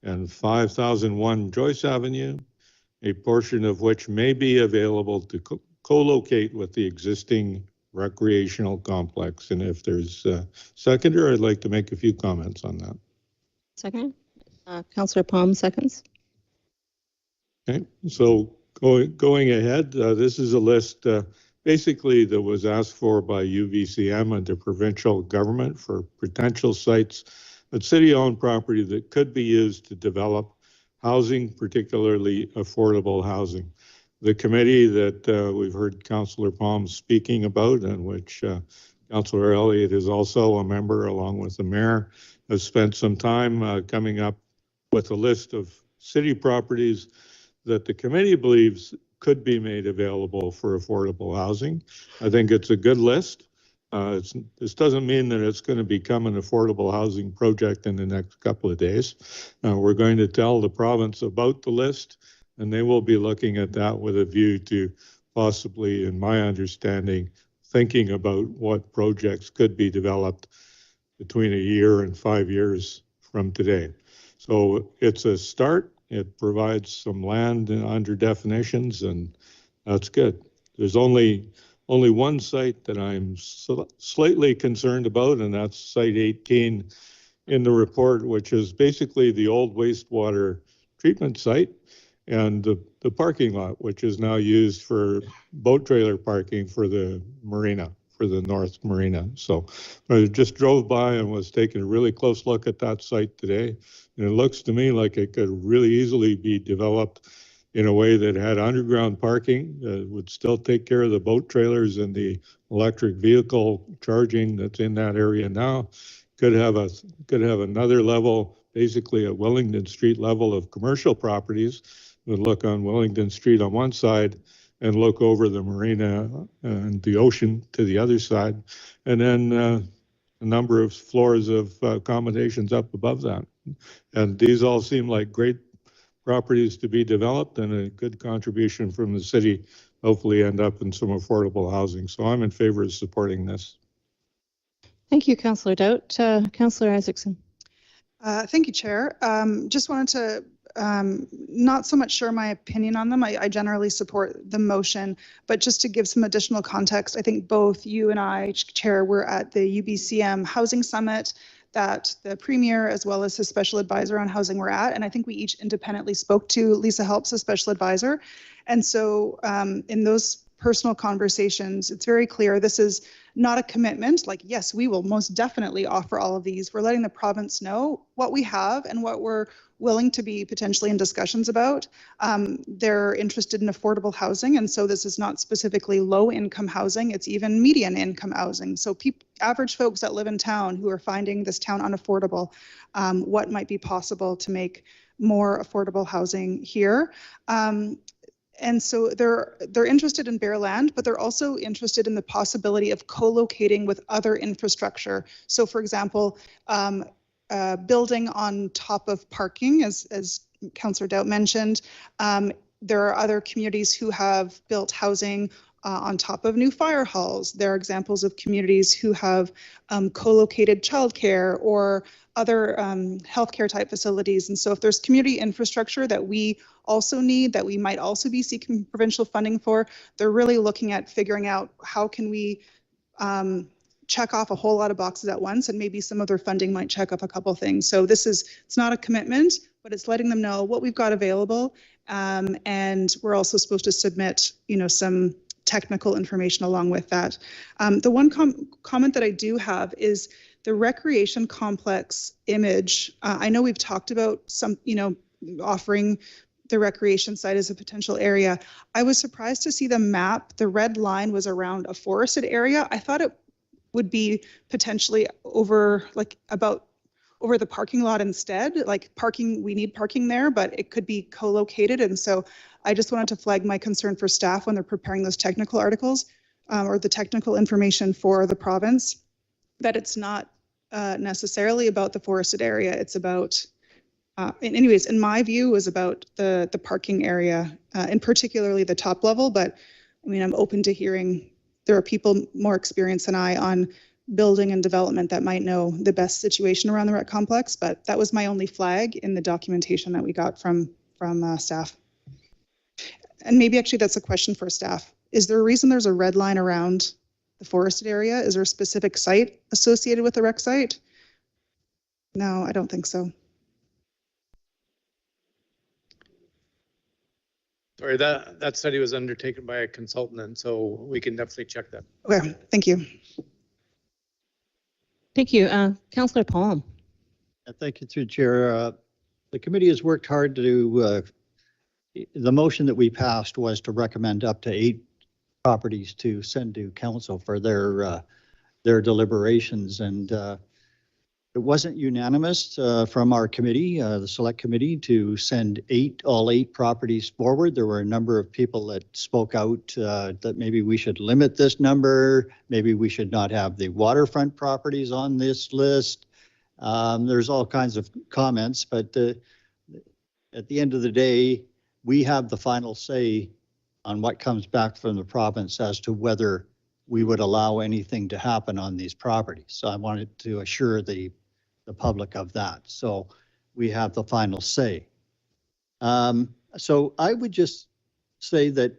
and 5001 Joyce Avenue, a portion of which may be available to co-locate with the existing recreational complex. And if there's a seconder, I'd like to make a few comments on that. Second. Councillor Palm, seconds. Okay, so going ahead, this is a list basically that was asked for by UVCM and the provincial government for potential sites of city-owned property that could be used to develop housing, particularly affordable housing. The committee that we've heard Councillor Palm speaking about, and which Councillor Elliott is also a member along with the mayor, has spent some time coming up with a list of city properties that the committee believes could be made available for affordable housing. I think it's a good list. This doesn't mean that it's going to become an affordable housing project in the next couple of days. We're going to tell the province about the list, and they will be looking at that with a view to possibly, in my understanding, thinking about what projects could be developed between a year and 5 years from today. So it's a start. It provides some land under definitions, and that's good. There's only one site that I'm slightly concerned about, and that's site 18 in the report, which is basically the old wastewater treatment site and the parking lot, which is now used for boat trailer parking for the marina, for the North Marina. So I just drove by and was taking a really close look at that site today. And it looks to me like it could really easily be developed in a way that had underground parking, would still take care of the boat trailers and the electric vehicle charging that's in that area now. Could have another level, basically a Wellington Street level of commercial properties. Would look on Wellington Street on one side and look over the marina and the ocean to the other side, and then a number of floors of accommodations up above that. And these all seem like great properties to be developed, and a good contribution from the city, hopefully end up in some affordable housing. So I'm in favor of supporting this. Thank you, Councillor Doudt. Councillor Isaacson. Thank you, Chair. Just wanted to not so much sure my opinion on them. I generally support the motion, but just to give some additional context, I think both you and I, Chair, were at the UBCM Housing Summit that the Premier as well as his special advisor on housing were at. And I think we each independently spoke to Lisa Helps, the special advisor. And so in those personal conversations, it's very clear this is not a commitment. Like, yes, we will most definitely offer all of these. We're letting the province know what we have and what we're willing to be potentially in discussions about. They're interested in affordable housing. And so this is not specifically low income housing, it's even median income housing. So average folks that live in town who are finding this town unaffordable, what might be possible to make more affordable housing here. And so they're interested in bare land, but they're also interested in the possibility of co-locating with other infrastructure. So for example, building on top of parking, as Councillor Doubt mentioned, there are other communities who have built housing on top of new fire halls. There are examples of communities who have co-located childcare or other healthcare type facilities. And so if there's community infrastructure that we also need, that we might also be seeking provincial funding for, they're really looking at figuring out how can we check off a whole lot of boxes at once, and maybe some of their funding might check off a couple things. So it's not a commitment, but it's letting them know what we've got available. And we're also supposed to submit, some technical information along with that. The one comment that I do have is the recreation complex image. I know we've talked about offering the recreation site as a potential area. I was surprised to see the map. The red line was around a forested area. I thought it would be potentially over the parking lot instead. Like parking, we need parking there, but it could be co-located. And so I just wanted to flag my concern for staff when they're preparing those technical articles or the technical information for the province, that it's not necessarily about the forested area. It's about, anyways, in my view, was about the parking area, and particularly the top level. But I mean, I'm open to hearing. There are people more experienced than I on building and development that might know the best situation around the rec complex, but that was my only flag in the documentation that we got from staff. And maybe actually that's a question for staff. Is there a reason there's a red line around the forested area? Is there a specific site associated with the rec site? No, I don't think so. Sorry, that study was undertaken by a consultant, and so we can definitely check that. Okay, thank you. Thank you. Councillor Palm. Thank you, through the chair. The committee has worked hard to, the motion that we passed was to recommend up to 8 properties to send to council for their deliberations. And it wasn't unanimous from our committee, the select committee, to send all eight properties forward. There were a number of people that spoke out that maybe we should limit this number. Maybe we should not have the waterfront properties on this list. There's all kinds of comments, but at the end of the day, we have the final say on what comes back from the province as to whether we would allow anything to happen on these properties. So I wanted to assure the public of that. So we have the final say. So I would just say that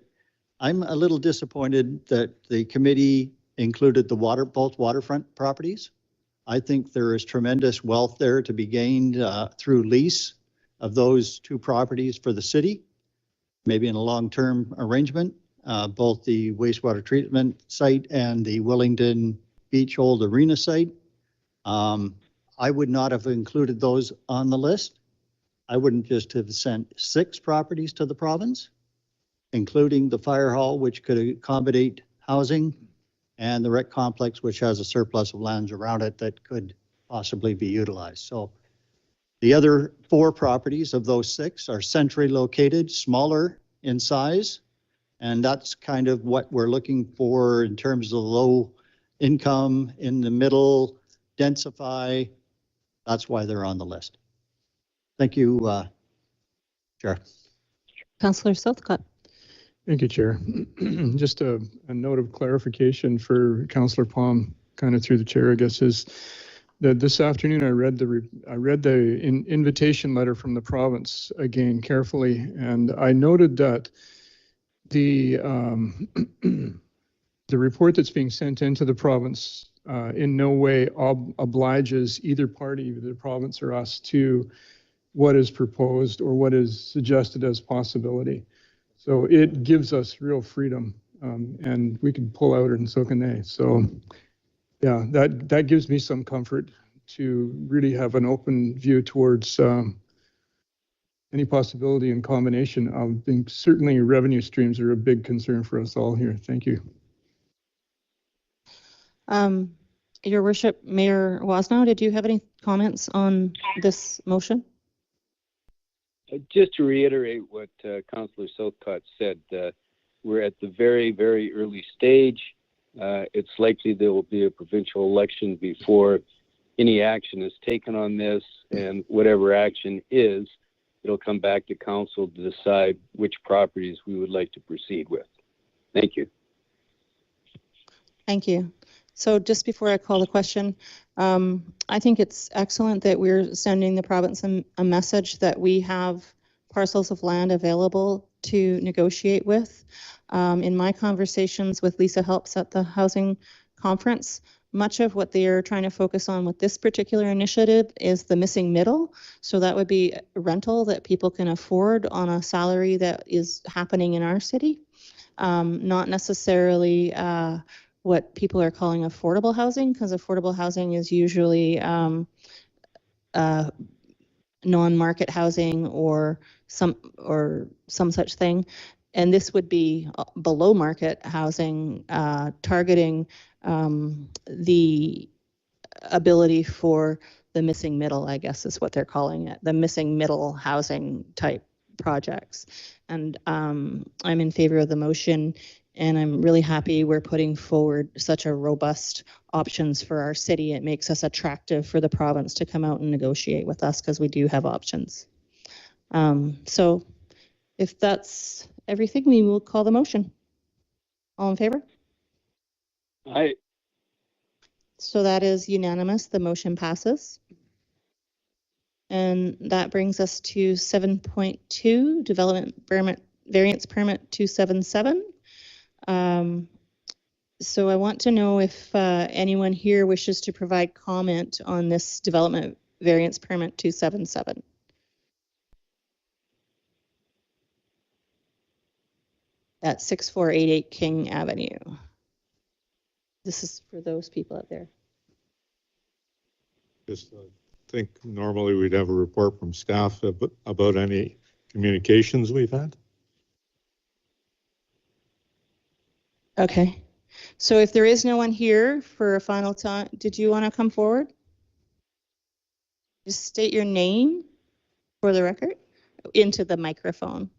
I'm a little disappointed that the committee included both waterfront properties. I think there is tremendous wealth there to be gained through lease of those 2 properties for the city, maybe in a long-term arrangement, both the wastewater treatment site and the Willingdon Beach Old Arena site. I would not have included those on the list. I wouldn't just have sent 6 properties to the province, including the fire hall, which could accommodate housing, and the rec complex, which has a surplus of lands around it that could possibly be utilized. So the other 4 properties of those 6 are centrally located, smaller in size, and that's kind of what we're looking for in terms of low income, in the middle, densify. That's why they're on the list. Thank you, Chair. Councillor Southcott. Thank you, Chair. Just a note of clarification for Councillor Palm, kind of through the chair, I guess, is This afternoon, I read the invitation letter from the province again carefully, and I noted that the the report that's being sent into the province in no way obliges either party, either the province or us, to what is proposed or what is suggested as possibility. So it gives us real freedom, and we can pull out and so can they. So yeah, that gives me some comfort to really have an open view towards any possibility and combination. I think certainly revenue streams are a big concern for us all here. Thank you. Your Worship, Mayor Wasnow, did you have any comments on this motion? Just to reiterate what Councillor Southcott said, we're at the very, very early stage. It's likely there will be a provincial election before any action is taken on this, and whatever action is, it'll come back to council to decide which properties we would like to proceed with. Thank you. Thank you. So just before I call the question, I think it's excellent that we're sending the province a message that we have parcels of land available to negotiate with. In my conversations with Lisa Helps at the housing conference, much of what they are trying to focus on with this particular initiative is the missing middle. So that would be rental that people can afford on a salary that is happening in our city, not necessarily what people are calling affordable housing, because affordable housing is usually non-market housing or some such thing. And this would be below market housing, targeting the ability for the missing middle, I guess is what they're calling it, the missing middle housing type projects. And I'm in favor of the motion, and I'm really happy we're putting forward such a robust options for our city. It makes us attractive for the province to come out and negotiate with us because we do have options. So if that's everything, we will call the motion. All in favor? Aye. So that is unanimous. The motion passes. And that brings us to 7.2, Development Permit, Variance Permit 277. So I want to know if anyone here wishes to provide comment on this Development Variance Permit 277. At 6488 King Avenue. This is for those people out there. Just think normally we'd have a report from staff about any communications we've had. Okay. So if there is no one here for a final time, did you want to come forward? Just state your name for the record into the microphone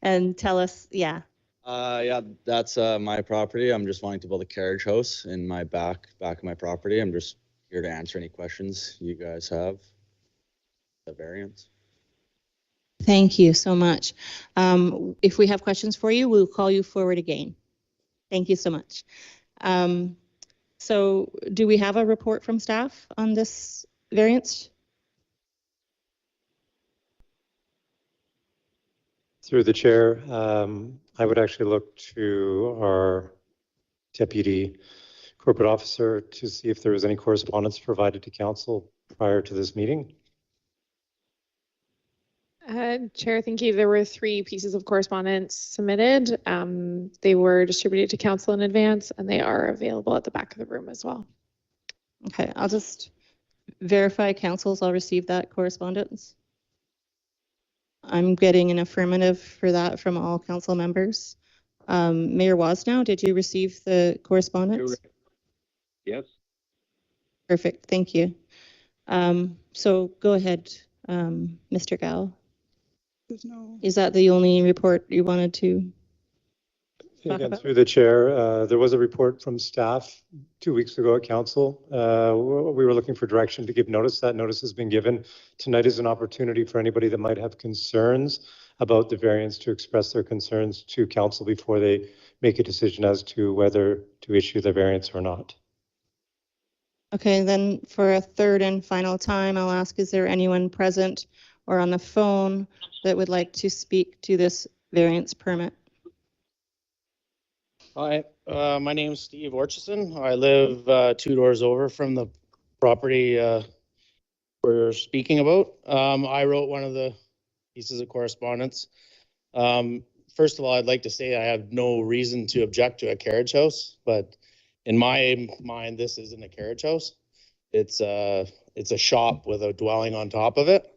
and tell us, yeah. Yeah, that's my property. I'm just wanting to build a carriage house in my back of my property. I'm just here to answer any questions you guys have. The variance. Thank you so much. If we have questions for you, we'll call you forward again. Thank you so much. So do we have a report from staff on this variance? Through the chair, I would actually look to our deputy corporate officer to see if there was any correspondence provided to council prior to this meeting. Chair, thank you. There were 3 pieces of correspondence submitted. They were distributed to council in advance, and they are available at the back of the room as well. Okay, I'll just verify council's all received that correspondence. I'm getting an affirmative for that from all council members. Mayor Wasnow, did you receive the correspondence? Yes. Perfect, thank you. So go ahead, Mr. Gao. Is that the only report you wanted to talk Again, about? through the chair, there was a report from staff 2 weeks ago at council. We were looking for direction to give notice. That notice has been given. Tonight is an opportunity for anybody that might have concerns about the variance to express their concerns to council before they make a decision as to whether to issue the variance or not. Okay, then for a third and final time, I'll ask, is there anyone present or on the phone that would like to speak to this variance permit? Hi, my name's Steve Orchison. I live 2 doors over from the property we're speaking about. I wrote one of the pieces of correspondence. First of all, I'd like to say I have no reason to object to a carriage house, but in my mind, this isn't a carriage house. It's a shop with a dwelling on top of it.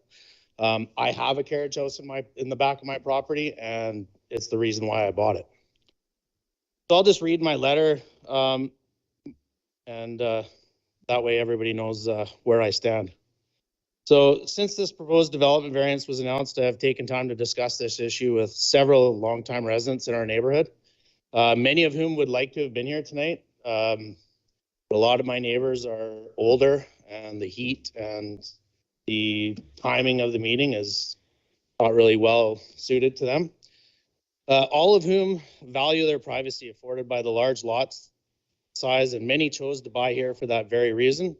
I have a carriage house in the back of my property, and it's the reason why I bought it. So I'll just read my letter, and that way everybody knows where I stand. So since this proposed development variance was announced, I have taken time to discuss this issue with several longtime residents in our neighborhood, many of whom would like to have been here tonight. A lot of my neighbors are older, and the heat and the timing of the meeting is not really well suited to them. All of whom value their privacy afforded by the large lots size, and many chose to buy here for that very reason.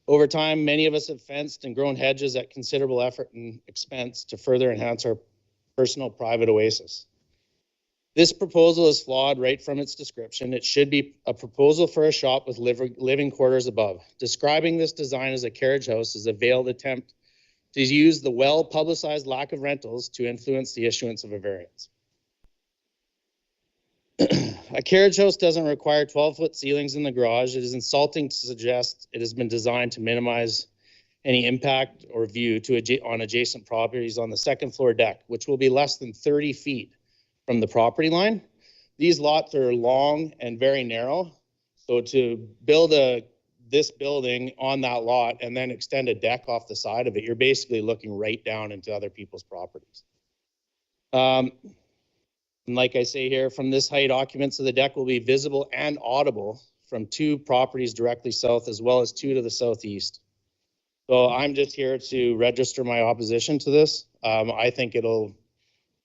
Over time, many of us have fenced and grown hedges at considerable effort and expense to further enhance our personal private oasis. This proposal is flawed right from its description. It should be a proposal for a shop with living quarters above. Describing this design as a carriage house is a veiled attempt to use the well-publicized lack of rentals to influence the issuance of a variance. A carriage house doesn't require 12-foot ceilings in the garage. It is insulting to suggest it has been designed to minimize any impact or view on adjacent properties on the second floor deck, which will be less than 30 feet from the property line. These lots are long and very narrow. So to build this building on that lot and then extend a deck off the side of it, you're basically looking right down into other people's properties. And like I say here, from this height, occupants of the deck will be visible and audible from 2 properties directly south, as well as 2 to the southeast. So I'm just here to register my opposition to this. I think it'll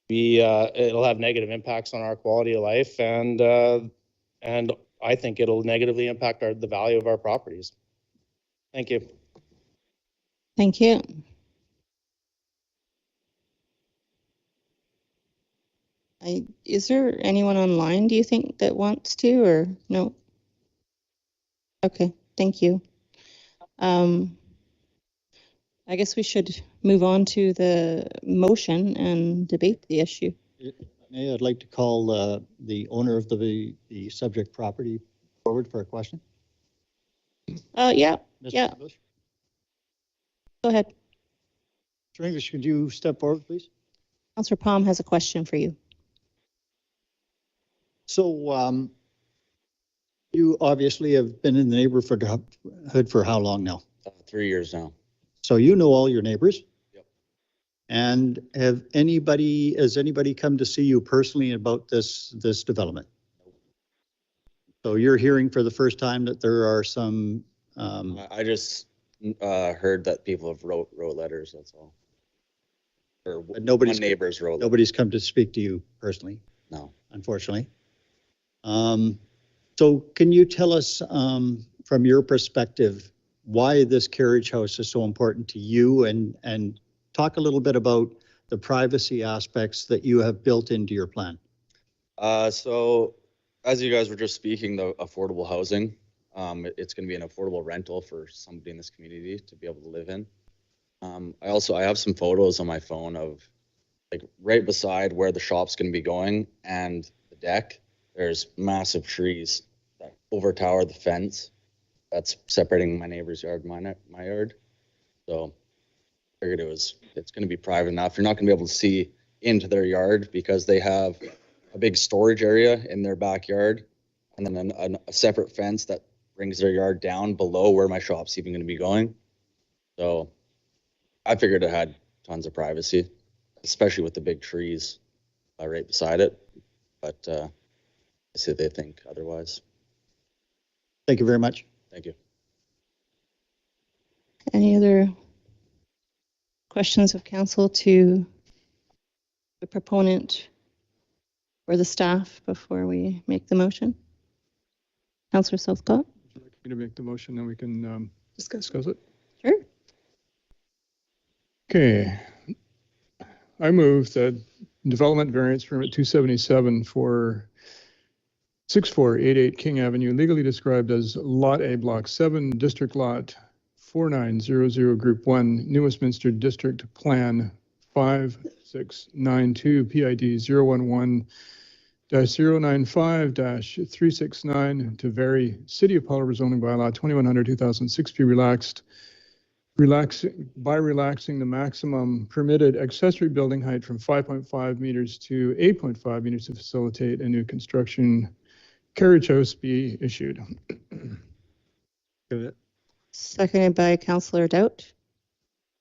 have negative impacts on our quality of life, and I think it'll negatively impact the value of our properties. Thank you. Thank you. Is there anyone online, do you think, that wants to, or no? Okay, thank you. I guess we should move on to the motion and debate the issue. I'd like to call the owner of the subject property forward for a question. Yeah, Mr. yeah. English? Go ahead. Mr. English, could you step forward, please? Councillor Palm has a question for you. So you obviously have been in the neighborhood for how long now? 3 years now. So you know all your neighbors? Yep. And has anybody come to see you personally about this development? So you're hearing for the first time that there are some. I just heard that people have wrote letters. That's all. Or nobody's neighbors wrote. Nobody's come to speak to you personally. No, unfortunately. So can you tell us from your perspective why this carriage house is so important to you, and talk a little bit about the privacy aspects that you have built into your plan? So as you guys were just speaking, the affordable housing, it's going to be an affordable rental for somebody in this community to be able to live in. I have some photos on my phone of like right beside where the shop's going to be going and the deck. There's massive trees that overtower the fence that's separating my neighbor's yard, my yard. So I figured it's going to be private enough. You're not going to be able to see into their yard because they have a big storage area in their backyard, and then a separate fence that brings their yard down below where my shop's even going to be going. So I figured it had tons of privacy, especially with the big trees right beside it. But I see they think otherwise. Thank you very much. Thank you. Any other questions of council to the proponent or the staff before we make the motion? Councillor Southcott? You to make the motion, then we can Discuss. discuss it. Sure. Okay. I move that development variance permit 277 for 6488 King Avenue, legally described as Lot A, Block 7, District Lot 4900, Group 1, New Westminster District Plan 5692, PID 011-095-369 to vary City of Powell River zoning bylaw 2100-2006 be relaxing the maximum permitted accessory building height from 5.5 meters to 8.5 meters to facilitate a new construction carriage house be issued. Seconded by Councillor Doubt.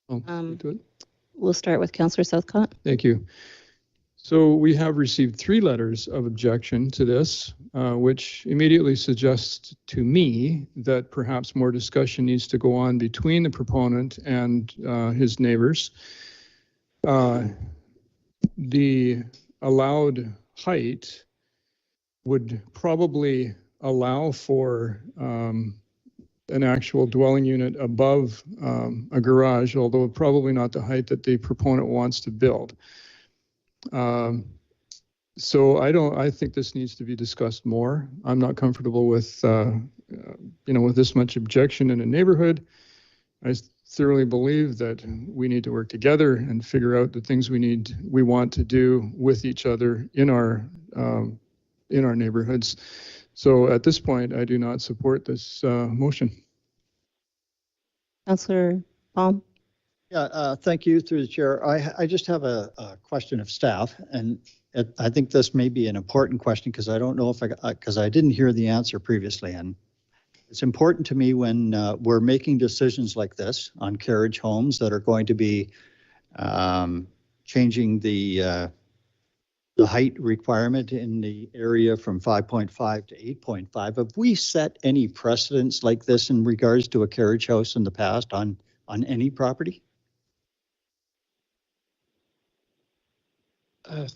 We'll start with Councillor Southcott. Thank you. So we have received 3 letters of objection to this, which immediately suggests to me that perhaps more discussion needs to go on between the proponent and his neighbors. The allowed height would probably allow for an actual dwelling unit above a garage, although probably not the height that the proponent wants to build. So I think this needs to be discussed more. I'm not comfortable with, with this much objection in a neighborhood. I thoroughly believe that we need to work together and figure out the things we want to do with each other in our neighborhoods. So at this point, I do not support this motion. Councillor Baum. Yeah, thank you through the chair. I just have a question of staff, and I think this may be an important question because I don't know if because I didn't hear the answer previously, and it's important to me when we're making decisions like this on carriage homes that are going to be changing the height requirement in the area from 5.5 to 8.5. Have we set any precedents like this in regards to a carriage house in the past on any property?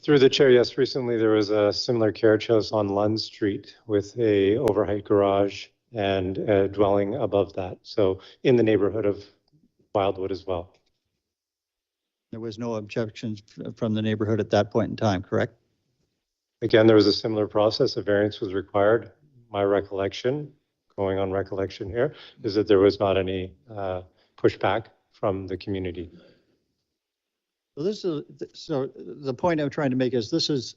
Through the chair, yes, recently there was a similar carriage house on Lund Street with a overheight garage and a dwelling above that. So in the neighborhood of Wildwood as well. There was no objections from the neighborhood at that point in time, correct? Again, there was a similar process. A variance was required. My recollection, going on recollection here, is that there was not any pushback from the community. So the point I'm trying to make is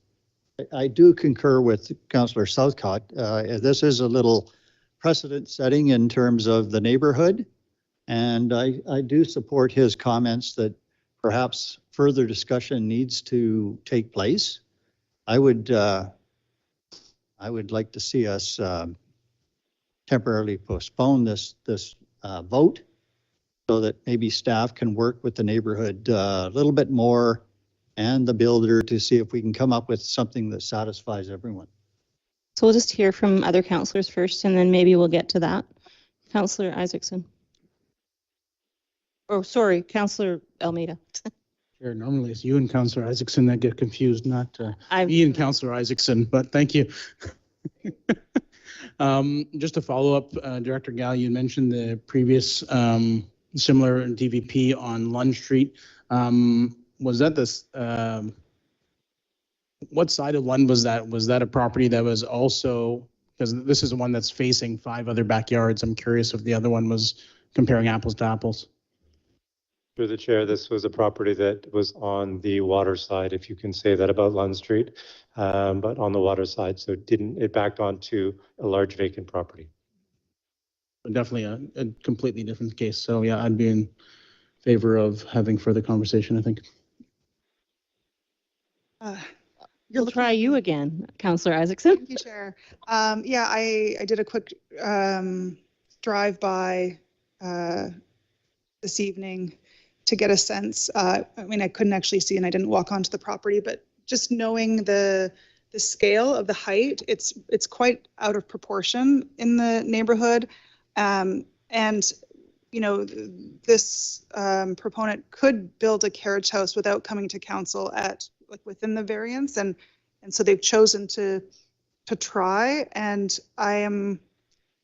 I do concur with Councillor Southcott. This is a little precedent setting in terms of the neighborhood. And I do support his comments that perhaps further discussion needs to take place. I would like to see us temporarily postpone this vote so that maybe staff can work with the neighborhood a little bit more and the builder to see if we can come up with something that satisfies everyone. So we'll just hear from other councillors first, and then maybe we'll get to that. Councillor Isaacson. Oh, sorry, Councillor Almeida. Sure, normally it's you and Councillor Isaacson that get confused, not me and Councillor Isaacson, but thank you. Just to follow up, Director Gall, you mentioned the previous similar DVP on Lund Street. Was that this, what side of Lund was that? Was that a property that was also, because this is the one that's facing 5 other backyards. I'm curious if the other one was comparing apples to apples. Through the chair, this was a property that was on the water side, if you can say that about Lund Street, but on the water side, so it backed onto a large vacant property. Definitely a completely different case. So yeah, I'd be in favor of having further conversation, I think. We'll try you again, Councillor Isaacson. Thank you, Chair. Yeah, I did a quick drive-by this evening to get a sense. I mean, I couldn't actually see and I didn't walk onto the property, but just knowing the scale of the height, it's quite out of proportion in the neighborhood. And, you know, this proponent could build a carriage house without coming to council within the variance. And so they've chosen to try. And I am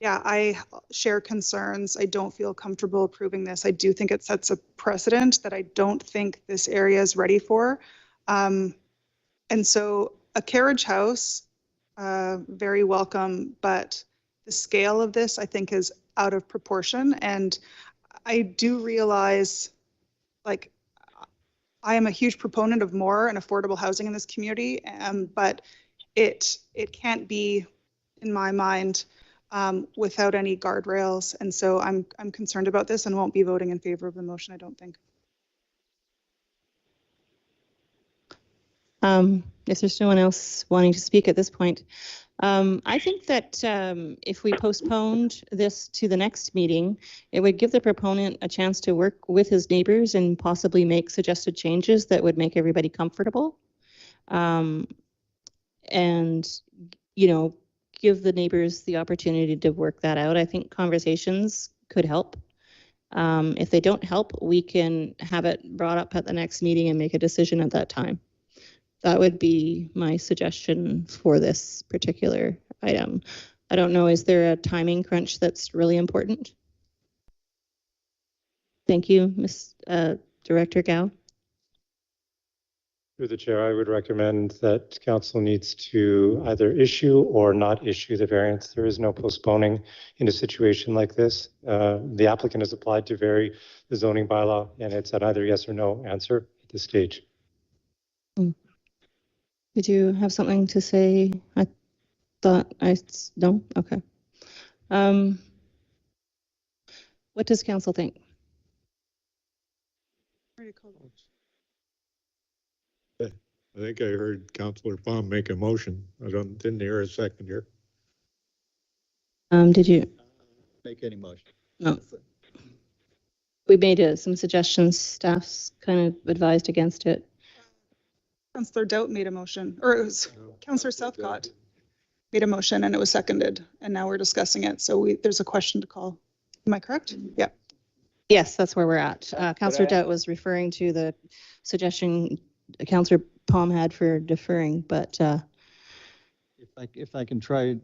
yeah, I share concerns. I don't feel comfortable approving this. I do think it sets a precedent that I don't think this area is ready for. And so a carriage house, very welcome, but the scale of this I think is out of proportion. And I do realize, like, I am a huge proponent of more and affordable housing in this community, but it can't be, in my mind, without any guardrails. And so I'm concerned about this and won't be voting in favor of the motion, I don't think. If there's no one else wanting to speak at this point, I think that if we postponed this to the next meeting, it would give the proponent a chance to work with his neighbors and possibly make suggested changes that would make everybody comfortable. And, you know, give the neighbors the opportunity to work that out. I think conversations could help. If they don't help, we can have it brought up at the next meeting and make a decision at that time. That would be my suggestion for this particular item. I don't know, is there a timing crunch that's really important? Thank you, Ms. Director Gao. Through the chair, I would recommend that council needs to either issue or not issue the variance. There is no postponing in a situation like this. The applicant has applied to vary the zoning bylaw, and it's an either yes or no answer at this stage. Did you have something to say? I thought no? Okay. What does council think? I think I heard Councillor Baum make a motion. Didn't hear a second here. Did you? Make any motion. No. We made some suggestions. Staff's kind of advised against it. Councillor Doubt made a motion, or it was Councillor Southcott made a motion and it was seconded, and now we're discussing it. So there's a question to call. Am I correct? Yeah. Yes, that's where we're at. Councillor Doubt was referring to the suggestion Councillor Palm had for deferring, but if I can try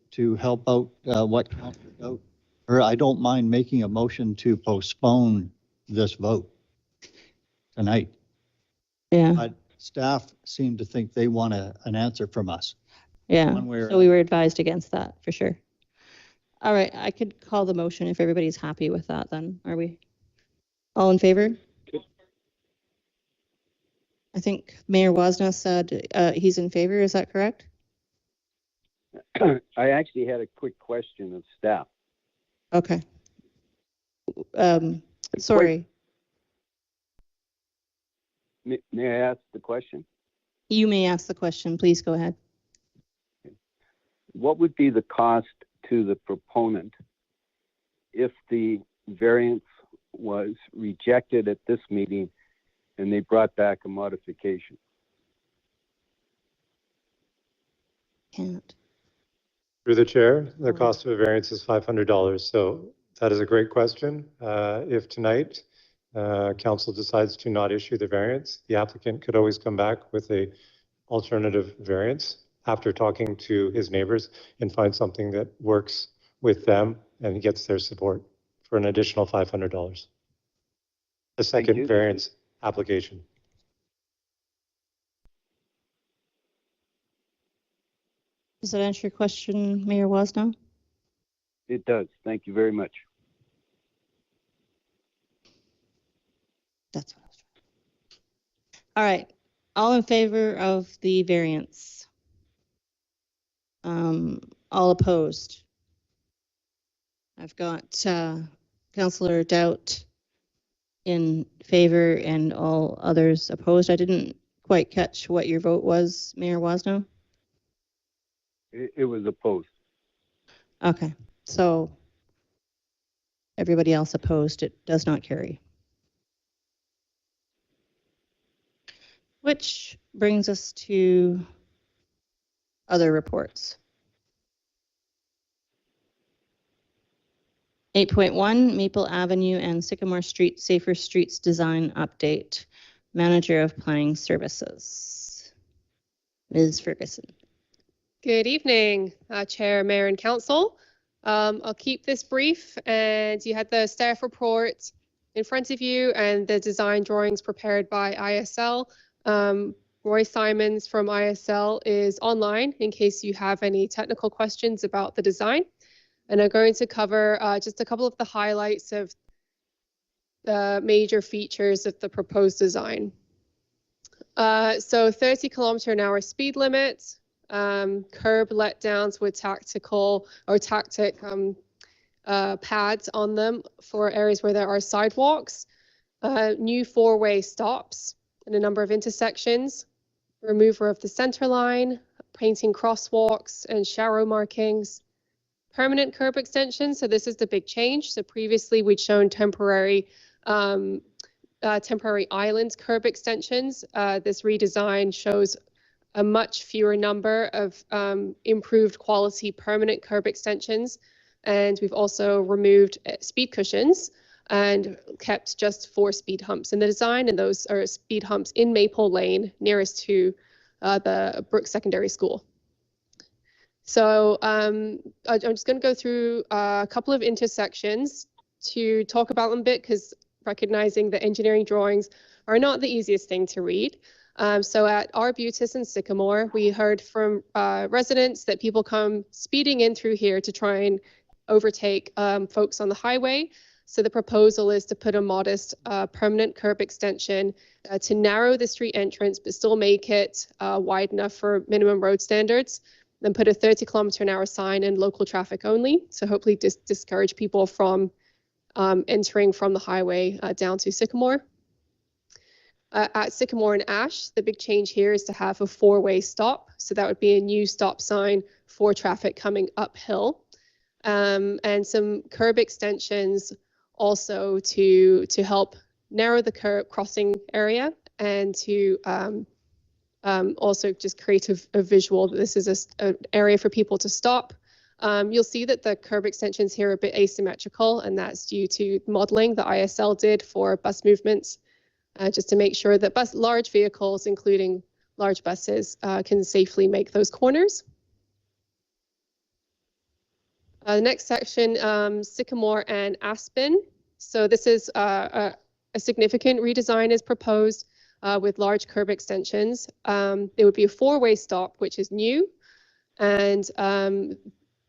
to help out what Councillor Doubt, or I don't mind making a motion to postpone this vote tonight. Yeah. But staff seem to think they want an answer from us. Yeah, so we were advised against that for sure. All right, I could call the motion if everybody's happy with that then. Are we all in favor? I think Mayor Wasna said he's in favor. Is that correct? I actually had a quick question of staff. Okay. Sorry. May I ask the question? You may ask the question. Please go ahead. What would be the cost to the proponent if the variance was rejected at this meeting and they brought back a modification? Can't. Through the chair, the cost of a variance is $500. So that is a great question. If tonight council decides to not issue the variance, the applicant could always come back with a alternative variance after talking to his neighbors and find something that works with them and gets their support for an additional $500. The second variance application. Does that answer your question, Mayor Wasna? It does. Thank you very much. That's what I was trying. All right, all in favor of the variance? All opposed? I've got Councillor Doubt in favor and all others opposed. I didn't quite catch what your vote was, Mayor Wasno. It was opposed. Okay, so everybody else opposed. It does not carry. Which brings us to other reports. 8.1 Maple Avenue and Sycamore Street Safer Streets Design Update. Manager of Planning Services, Ms. Ferguson. Good evening, Chair, Mayor, and Council. I'll keep this brief, and you had the staff report in front of you and the design drawings prepared by ISL. Roy Simons from ISL is online in case you have any technical questions about the design. And I'm going to cover just a couple of the highlights of the major features of the proposed design. So 30 km/h speed limit, curb letdowns with tactical or tactic pads on them for areas where there are sidewalks, new four-way stops in a number of intersections, removal of the center line, painting crosswalks and sharrow markings, permanent curb extension. So this is the big change. So previously we'd shown temporary island curb extensions. This redesign shows a much fewer number of improved quality permanent curb extensions. And we've also removed speed cushions and kept just 4 speed humps in the design. And those are speed humps in Maple Lane, nearest to the Brooks Secondary School. So I'm just going to go through a couple of intersections to talk about them a bit, because recognizing that engineering drawings are not the easiest thing to read. So at Arbutus and Sycamore, we heard from residents that people come speeding in through here to try and overtake folks on the highway. So the proposal is to put a modest permanent curb extension to narrow the street entrance, but still make it wide enough for minimum road standards. Then put a 30 km/h sign and local traffic only. So hopefully discourage people from entering from the highway down to Sycamore. At Sycamore and Ash, the big change here is to have a 4-way stop. So that would be a new stop sign for traffic coming uphill. And some curb extensions also to help narrow the curb crossing area, and to also just create a visual that this is an area for people to stop. You'll see that the curb extensions here are a bit asymmetrical, and that's due to modeling that ISL did for bus movements, just to make sure that large vehicles, including large buses, can safely make those corners. The next section, Sycamore and Aspen. So this is a significant redesign is proposed with large curb extensions. There would be a 4-way stop, which is new. And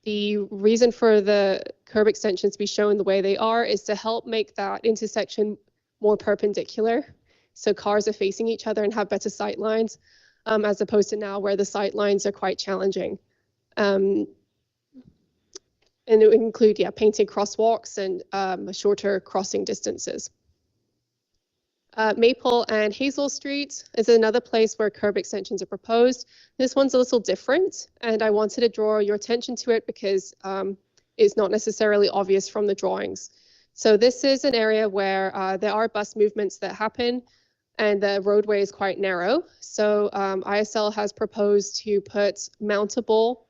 the reason for the curb extensions to be shown the way they are is to help make that intersection more perpendicular. So cars are facing each other and have better sight lines, as opposed to now where the sight lines are quite challenging. And it would include, painted crosswalks and shorter crossing distances. Maple and Hazel Street is another place where curb extensions are proposed. This one's a little different, and I wanted to draw your attention to it because it's not necessarily obvious from the drawings. So this is an area where there are bus movements that happen, and the roadway is quite narrow. So ISL has proposed to put mountable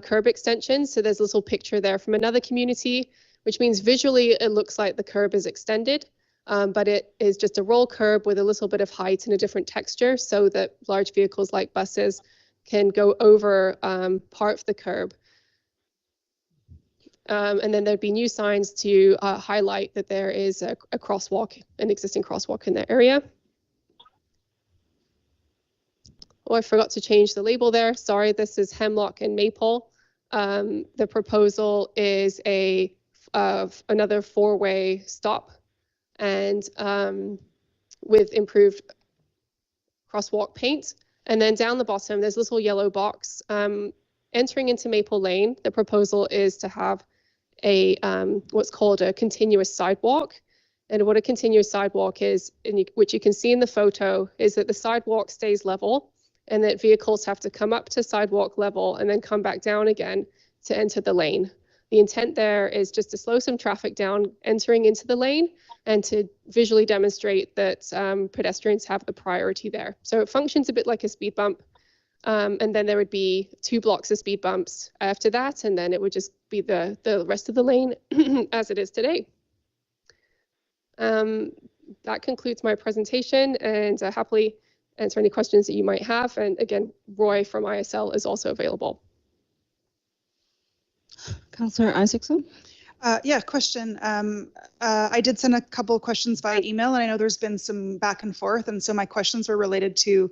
curb extensions. So there's a little picture there from another community, which means visually it looks like the curb is extended. But it is just a roll curb with a little bit of height and a different texture, so that large vehicles like buses can go over part of the curb. And then there'd be new signs to highlight that there is a crosswalk, an existing crosswalk in the area. Oh, I forgot to change the label there. Sorry, this is Hemlock and Maple. The proposal is another 4-way stop, and with improved crosswalk paint. And then down the bottom, there's a little yellow box. Entering into Maple Lane, the proposal is to have a what's called a continuous sidewalk. And what a continuous sidewalk is, which you can see in the photo, is that the sidewalk stays level, and that vehicles have to come up to sidewalk level and then come back down again to enter the lane. The intent there is just to slow some traffic down entering into the lane, and to visually demonstrate that pedestrians have the priority there. So it functions a bit like a speed bump. And then there would be 2 blocks of speed bumps after that, and then it would just be the rest of the lane as it is today. That concludes my presentation, and happily answer any questions that you might have. And again, Roy from ISL is also available. Councillor Isaacson? Yeah, question. I did send a couple of questions via email, and I know there's been some back and forth, and so my questions were related to,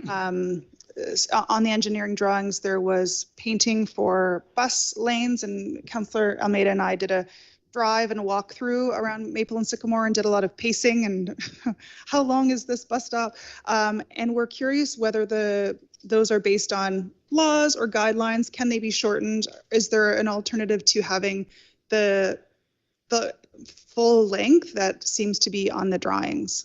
on the engineering drawings, there was painting for bus lanes, and Councillor Almeida and I did a drive and a walk through around Maple and Sycamore and did a lot of pacing and how long is this bus stop? And we're curious whether those are based on laws or guidelines. Can they be shortened? Is there an alternative to having the full length that seems to be on the drawings?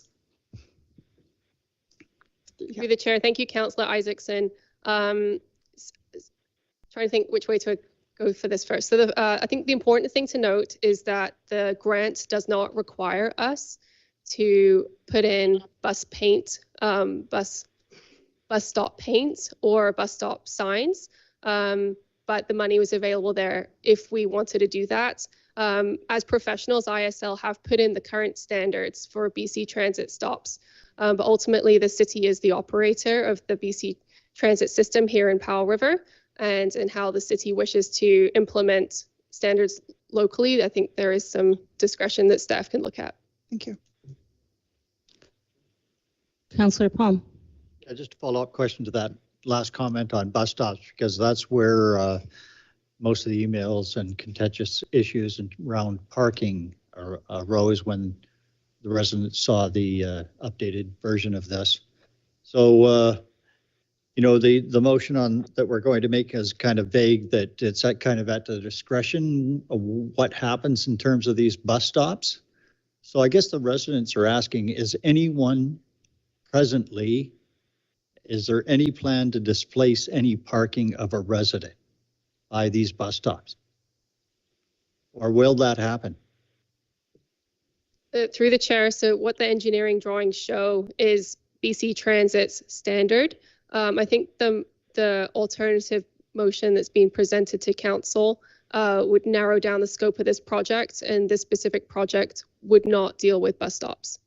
Through the chair, thank you, Councillor Isaacson. Trying to think which way to go for this first. So I think the important thing to note is that the grant does not require us to put in bus paint, bus stop paint or bus stop signs, but the money was available there if we wanted to do that. As professionals, ISL have put in the current standards for BC Transit stops, but ultimately the city is the operator of the BC Transit system here in Powell River, and in how the city wishes to implement standards locally. I think there is some discretion that staff can look at. Thank you. Councillor Palm? Just a follow-up question to that last comment on bus stops, because that's where most of the emails and contentious issues around parking arose when the residents saw the updated version of this. So, you know, the motion on that we're going to make is kind of vague, that it's kind of at the discretion of what happens in terms of these bus stops. So I guess the residents are asking, is anyone presently, is there any plan to displace any parking of a resident by these bus stops? Or will that happen? Through the chair, so what the engineering drawings show is BC Transit's standard. I think the alternative motion that's being presented to council would narrow down the scope of this project, and this specific project would not deal with bus stops.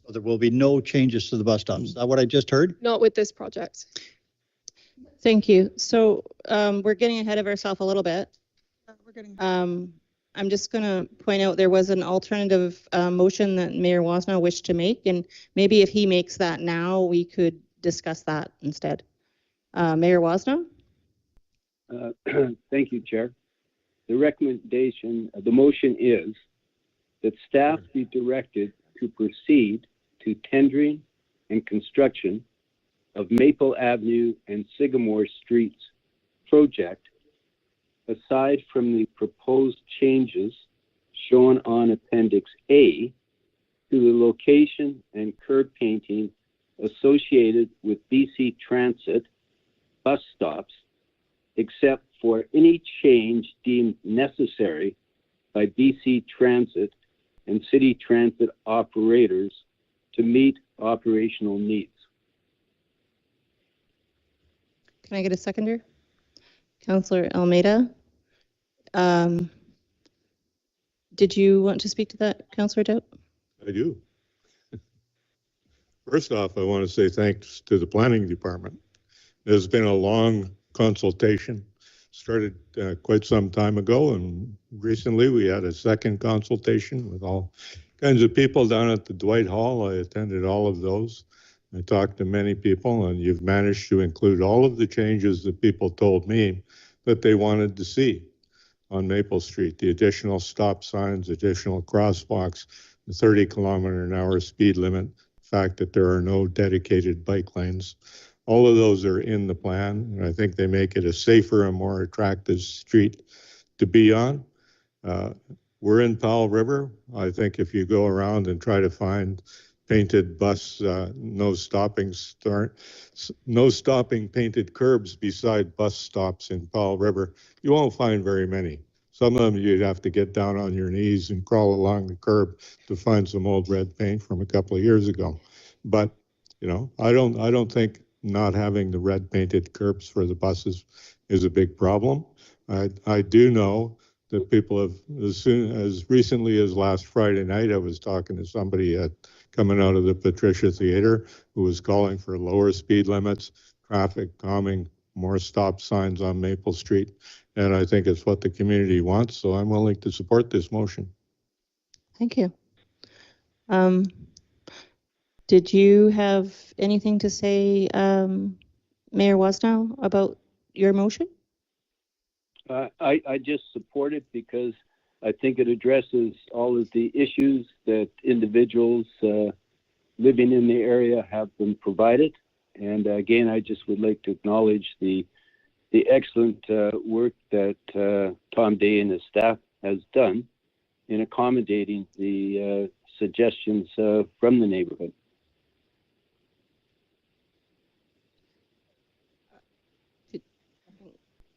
So there will be no changes to the bus stops. Is that what I just heard? Not with this project. Thank you. So we're getting ahead of ourselves a little bit. I'm just going to point out there was an alternative motion that Mayor Wasna wished to make, and maybe if he makes that now, we could discuss that instead. Mayor Wasna? Thank you, Chair. The recommendation, the motion is that staff be directed to proceed to tendering and construction of Maple Avenue and Sycamore Streets project, aside from the proposed changes shown on Appendix A to the location and curb painting associated with BC Transit bus stops, except for any change deemed necessary by BC Transit and city transit operators to meet operational needs. Can I get a seconder? Councillor Almeida. Did you want to speak to that, Councillor Doubt? I do. First off, I want to say thanks to the planning department. There's been a long consultation, started quite some time ago, and recently we had a second consultation with all kinds of people down at the Dwight Hall. I attended all of those. I talked to many people, and you've managed to include all of the changes that people told me that they wanted to see on Maple Street, the additional stop signs, additional crosswalks, the 30-kilometer-an-hour speed limit, the fact that there are no dedicated bike lanes. All of those are in the plan, and I think they make it a safer and more attractive street to be on. We're in Powell River. I think if you go around and try to find painted bus, no stopping painted curbs beside bus stops in Powell River, you won't find very many. Some of them you'd have to get down on your knees and crawl along the curb to find some old red paint from a couple of years ago. But, you know, I don't think not having the red painted curbs for the buses is a big problem. I do know that people have, as recently as last Friday night, I was talking to somebody coming out of the Patricia Theater who was calling for lower speed limits, traffic calming, more stop signs on Maple Street. And I think it's what the community wants, so I'm willing to support this motion. Thank you. Did you have anything to say, Mayor Wasnow, about your motion? I just support it because I think it addresses all of the issues that individuals living in the area have been provided. And again, I just would like to acknowledge the excellent work that Tom Day and his staff has done in accommodating the suggestions from the neighborhood.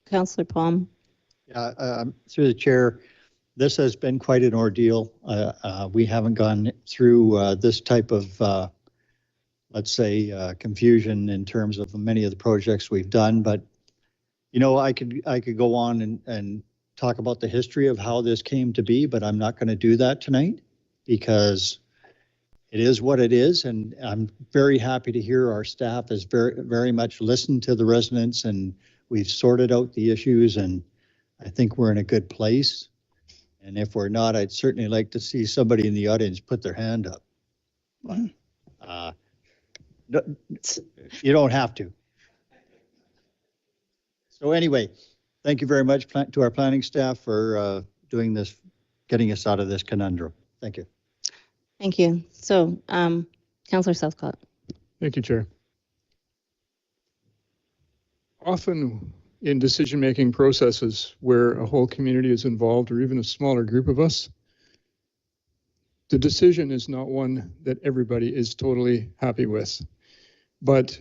Councillor Palm. Through the chair, this has been quite an ordeal. We haven't gone through this type of, let's say, confusion in terms of many of the projects we've done. But, you know, I could go on and talk about the history of how this came to be, but I'm not going to do that tonight because it is what it is. And I'm very happy to hear our staff has very much listened to the residents, and we've sorted out the issues, and I think we're in a good place. And if we're not, I'd certainly like to see somebody in the audience put their hand up. But, you don't have to. So anyway, thank you very much to our planning staff for doing this, getting us out of this conundrum. Thank you. Thank you. So, Councillor Southcott. Thank you, Chair. Often in decision-making processes where a whole community is involved, or even a smaller group of us, the decision is not one that everybody is totally happy with. But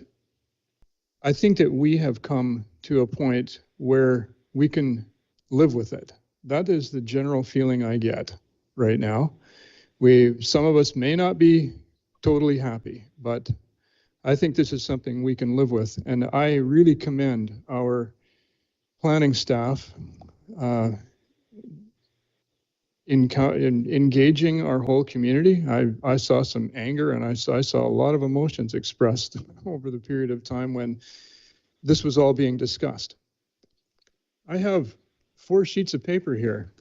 I think that we have come to a point where we can live with it. That is the general feeling I get right now. Some of us may not be totally happy, but I think this is something we can live with. And I really commend our planning staff in engaging our whole community. I saw some anger, and I saw a lot of emotions expressed over the period of time when this was all being discussed. I have 4 sheets of paper here,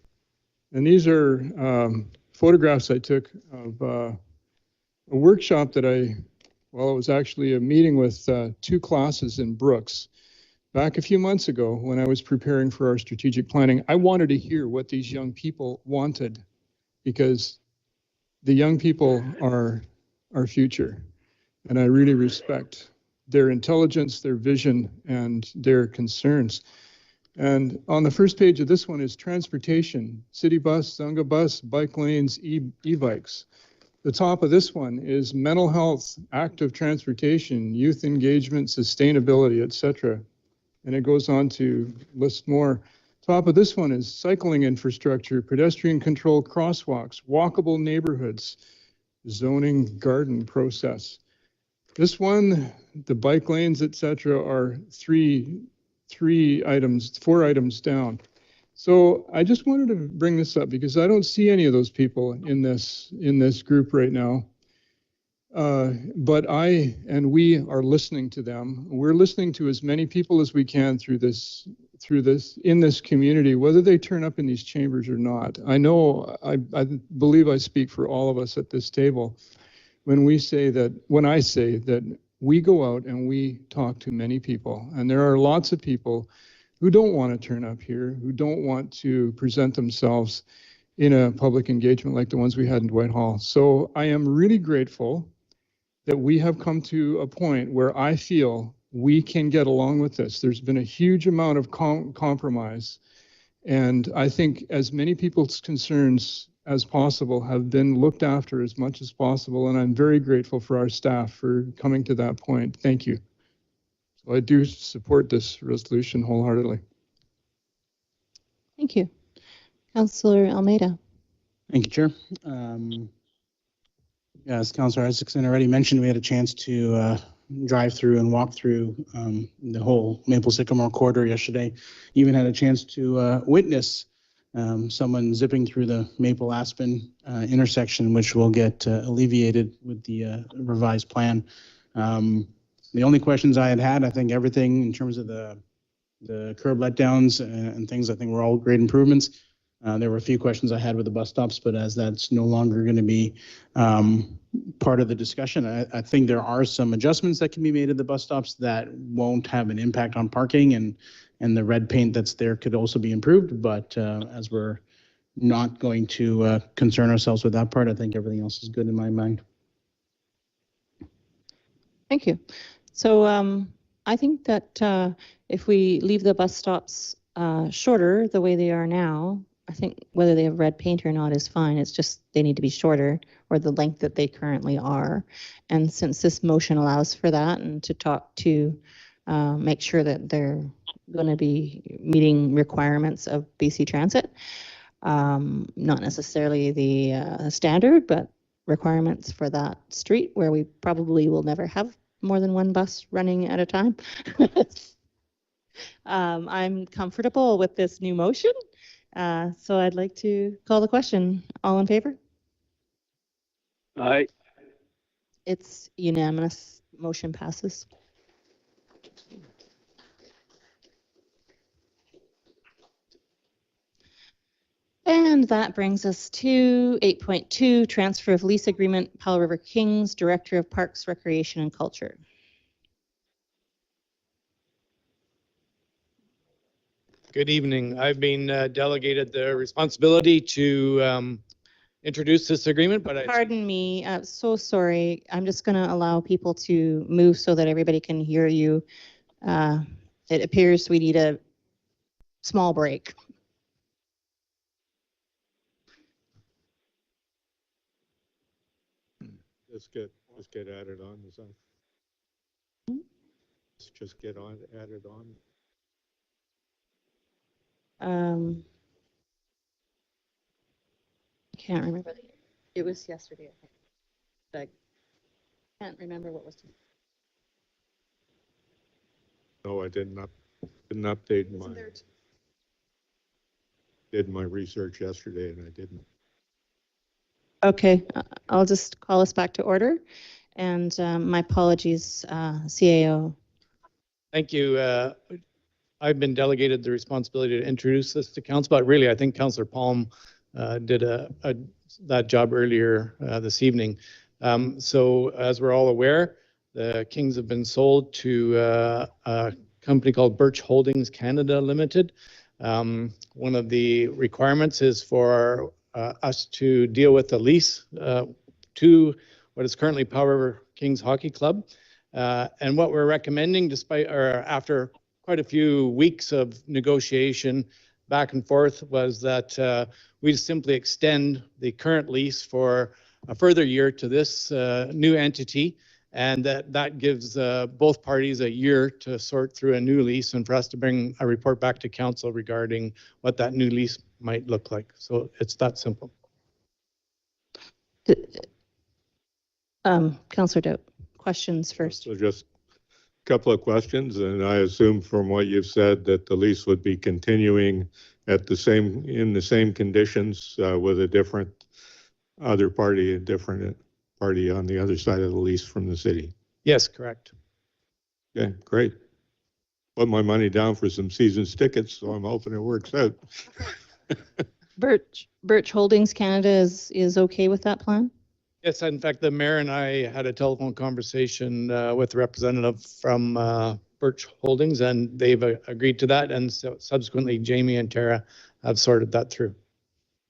and these are photographs I took of a workshop that it was actually a meeting with 2 classes in Brooks. Back a few months ago, when I was preparing for our strategic planning, I wanted to hear what these young people wanted, because the young people are our future. And I really respect their intelligence, their vision, and their concerns. And on the first page of this one is transportation, city bus, Zunga bus, bike lanes, e-bikes. The top of this one is mental health, active transportation, youth engagement, sustainability, etc. And it goes on to list more. Top of this one is cycling infrastructure, pedestrian control crosswalks, walkable neighborhoods, zoning garden process. This one, the bike lanes, etc., are 4 items down. So I just wanted to bring this up because I don't see any of those people in this group right now. But we are listening to them. We're listening to as many people as we can through this in this community, whether they turn up in these chambers or not. I know, I believe I speak for all of us at this table when I say that we go out and we talk to many people, and there are lots of people who don't want to turn up here, who don't want to present themselves in a public engagement like the ones we had in Dwight Hall. So I am really grateful that we have come to a point where I feel we can get along with this. There's been a huge amount of compromise, and I think as many people's concerns as possible have been looked after as much as possible, and I'm very grateful for our staff for coming to that point. Thank you. So I do support this resolution wholeheartedly. Thank you. Councillor Almeida. Thank you, Chair. As Councillor Isaacson already mentioned, we had a chance to drive through and walk through the whole Maple Sycamore corridor yesterday. Even had a chance to witness someone zipping through the Maple Aspen intersection, which will get alleviated with the revised plan. The only questions I had, I think everything in terms of the the curb letdowns and things, I think were all great improvements. There were a few questions I had with the bus stops, but as that's no longer going to be part of the discussion, I think there are some adjustments that can be made at the bus stops that won't have an impact on parking, and the red paint that's there could also be improved. But as we're not going to concern ourselves with that part, I think everything else is good in my mind. Thank you. So I think that if we leave the bus stops shorter the way they are now, I think whether they have red paint or not is fine. It's just they need to be shorter, or the length that they currently are. And since this motion allows for that, and to talk to make sure that they're going to be meeting requirements of BC Transit, not necessarily the standard, but requirements for that street where we probably will never have more than one bus running at a time. I'm comfortable with this new motion. So I'd like to call the question. All in favor? Aye. It's unanimous. Motion passes. And that brings us to 8.2, transfer of lease agreement, Powell River Kings, Director of Parks, Recreation and Culture. Good evening. I've been delegated the responsibility to introduce this agreement, but Pardon me, so sorry. I'm just going to allow people to move so that everybody can hear you. It appears we need a small break. Just get added on. Just get on added on. I can't remember. It was yesterday, I think. But I can't remember what was. No, I didn't update did my research yesterday, and I didn't. Okay, I'll just call us back to order. And my apologies, CAO. thank you. I've been delegated the responsibility to introduce this to council, but really I think Councillor Palm did that job earlier this evening. So as we're all aware, the Kings have been sold to a company called Birch Holdings Canada Limited. One of the requirements is for us to deal with the lease to what is currently Powell River Kings Hockey Club. And what we're recommending, after quite a few weeks of negotiation back and forth, was that we simply extend the current lease for a further year to this new entity, and that gives both parties a year to sort through a new lease and for us to bring a report back to council regarding what that new lease might look like. So it's that simple. Councillor Dope, questions first. So just a couple of questions, and I assume from what you've said that the lease would be continuing in the same conditions with a different party on the other side of the lease from the city. Yes, correct. Okay, great. Put my money down for some season's tickets, so I'm hoping it works out. Birch Holdings Canada is okay with that plan? Yes, in fact, the mayor and I had a telephone conversation with a representative from Birch Holdings, and they've agreed to that. And so subsequently, Jamie and Tara have sorted that through.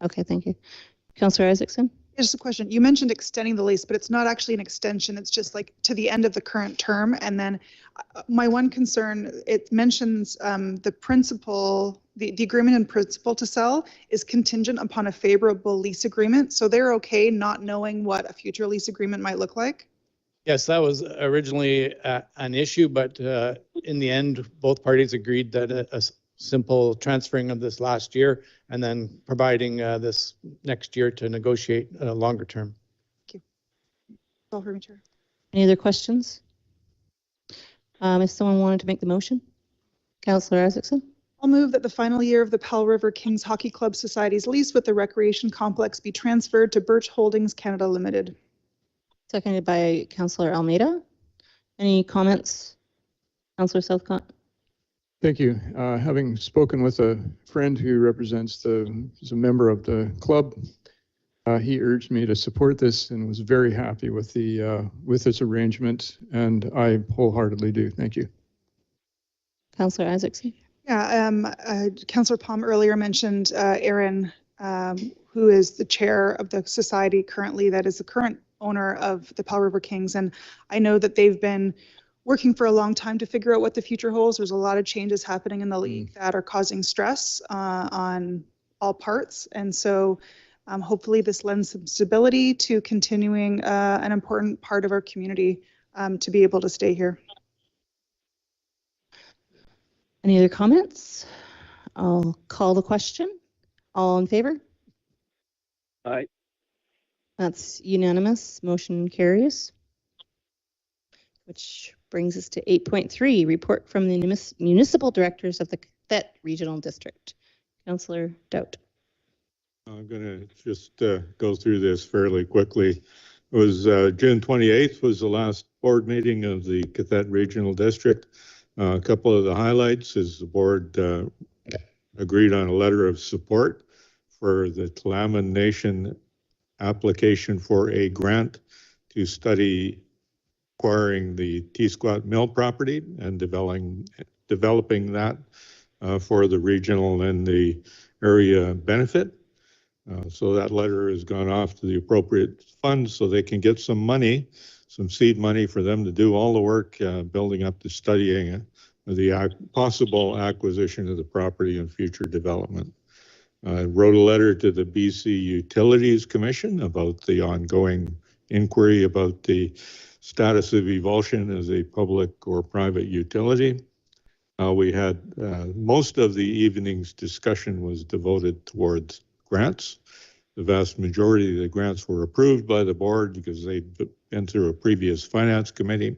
Okay, thank you. Councillor Isaacson? Just a question. You mentioned extending the lease, but it's not actually an extension. It's just like to the end of the current term. And then my one concern, it mentions the principal, the agreement in principle to sell is contingent upon a favorable lease agreement. So they're okay not knowing what a future lease agreement might look like? Yes, that was originally an issue, but in the end, both parties agreed that a simple transferring of this last year and then providing this next year to negotiate a longer term. Thank you. That's all for me, Chair. Any other questions? If someone wanted to make the motion, Councillor Isaacson. I'll move that the final year of the Powell River Kings Hockey Club Society's lease with the Recreation Complex be transferred to Birch Holdings Canada Limited. Seconded by Councillor Almeida. Any comments? Councillor Southcott? Thank you. Having spoken with a friend who is a member of the club, he urged me to support this and was very happy with with this arrangement, and I wholeheartedly do. Thank you. Councillor Isaacson. Yeah, Councillor Palm earlier mentioned Aaron, who is the chair of the society currently, that is the current owner of the Powell River Kings. And I know that they've been working for a long time to figure out what the future holds. There's a lot of changes happening in the league that are causing stress on all parts. And so hopefully this lends some stability to continuing an important part of our community to be able to stay here. Any other comments? I'll call the question. All in favor? Aye. That's unanimous. Motion carries. Which brings us to 8.3, report from the municipal directors of the Cathett Regional District. Councillor Dowd. I'm going to just go through this fairly quickly. It was June 28th was the last board meeting of the Cathett Regional District. A couple of the highlights is the board agreed on a letter of support for the Tla'amin Nation application for a grant to study acquiring the T-Squat Mill property and developing that for the regional and the area benefit. So that letter has gone off to the appropriate funds so they can get some money, some seed money for them to do all the work building up to studying the possible acquisition of the property and future development. I wrote a letter to the BC Utilities Commission about the ongoing inquiry about the status of Evulsion as a public or private utility. We had most of the evening's discussion was devoted towards grants. The vast majority of the grants were approved by the board because they'd been through a previous finance committee.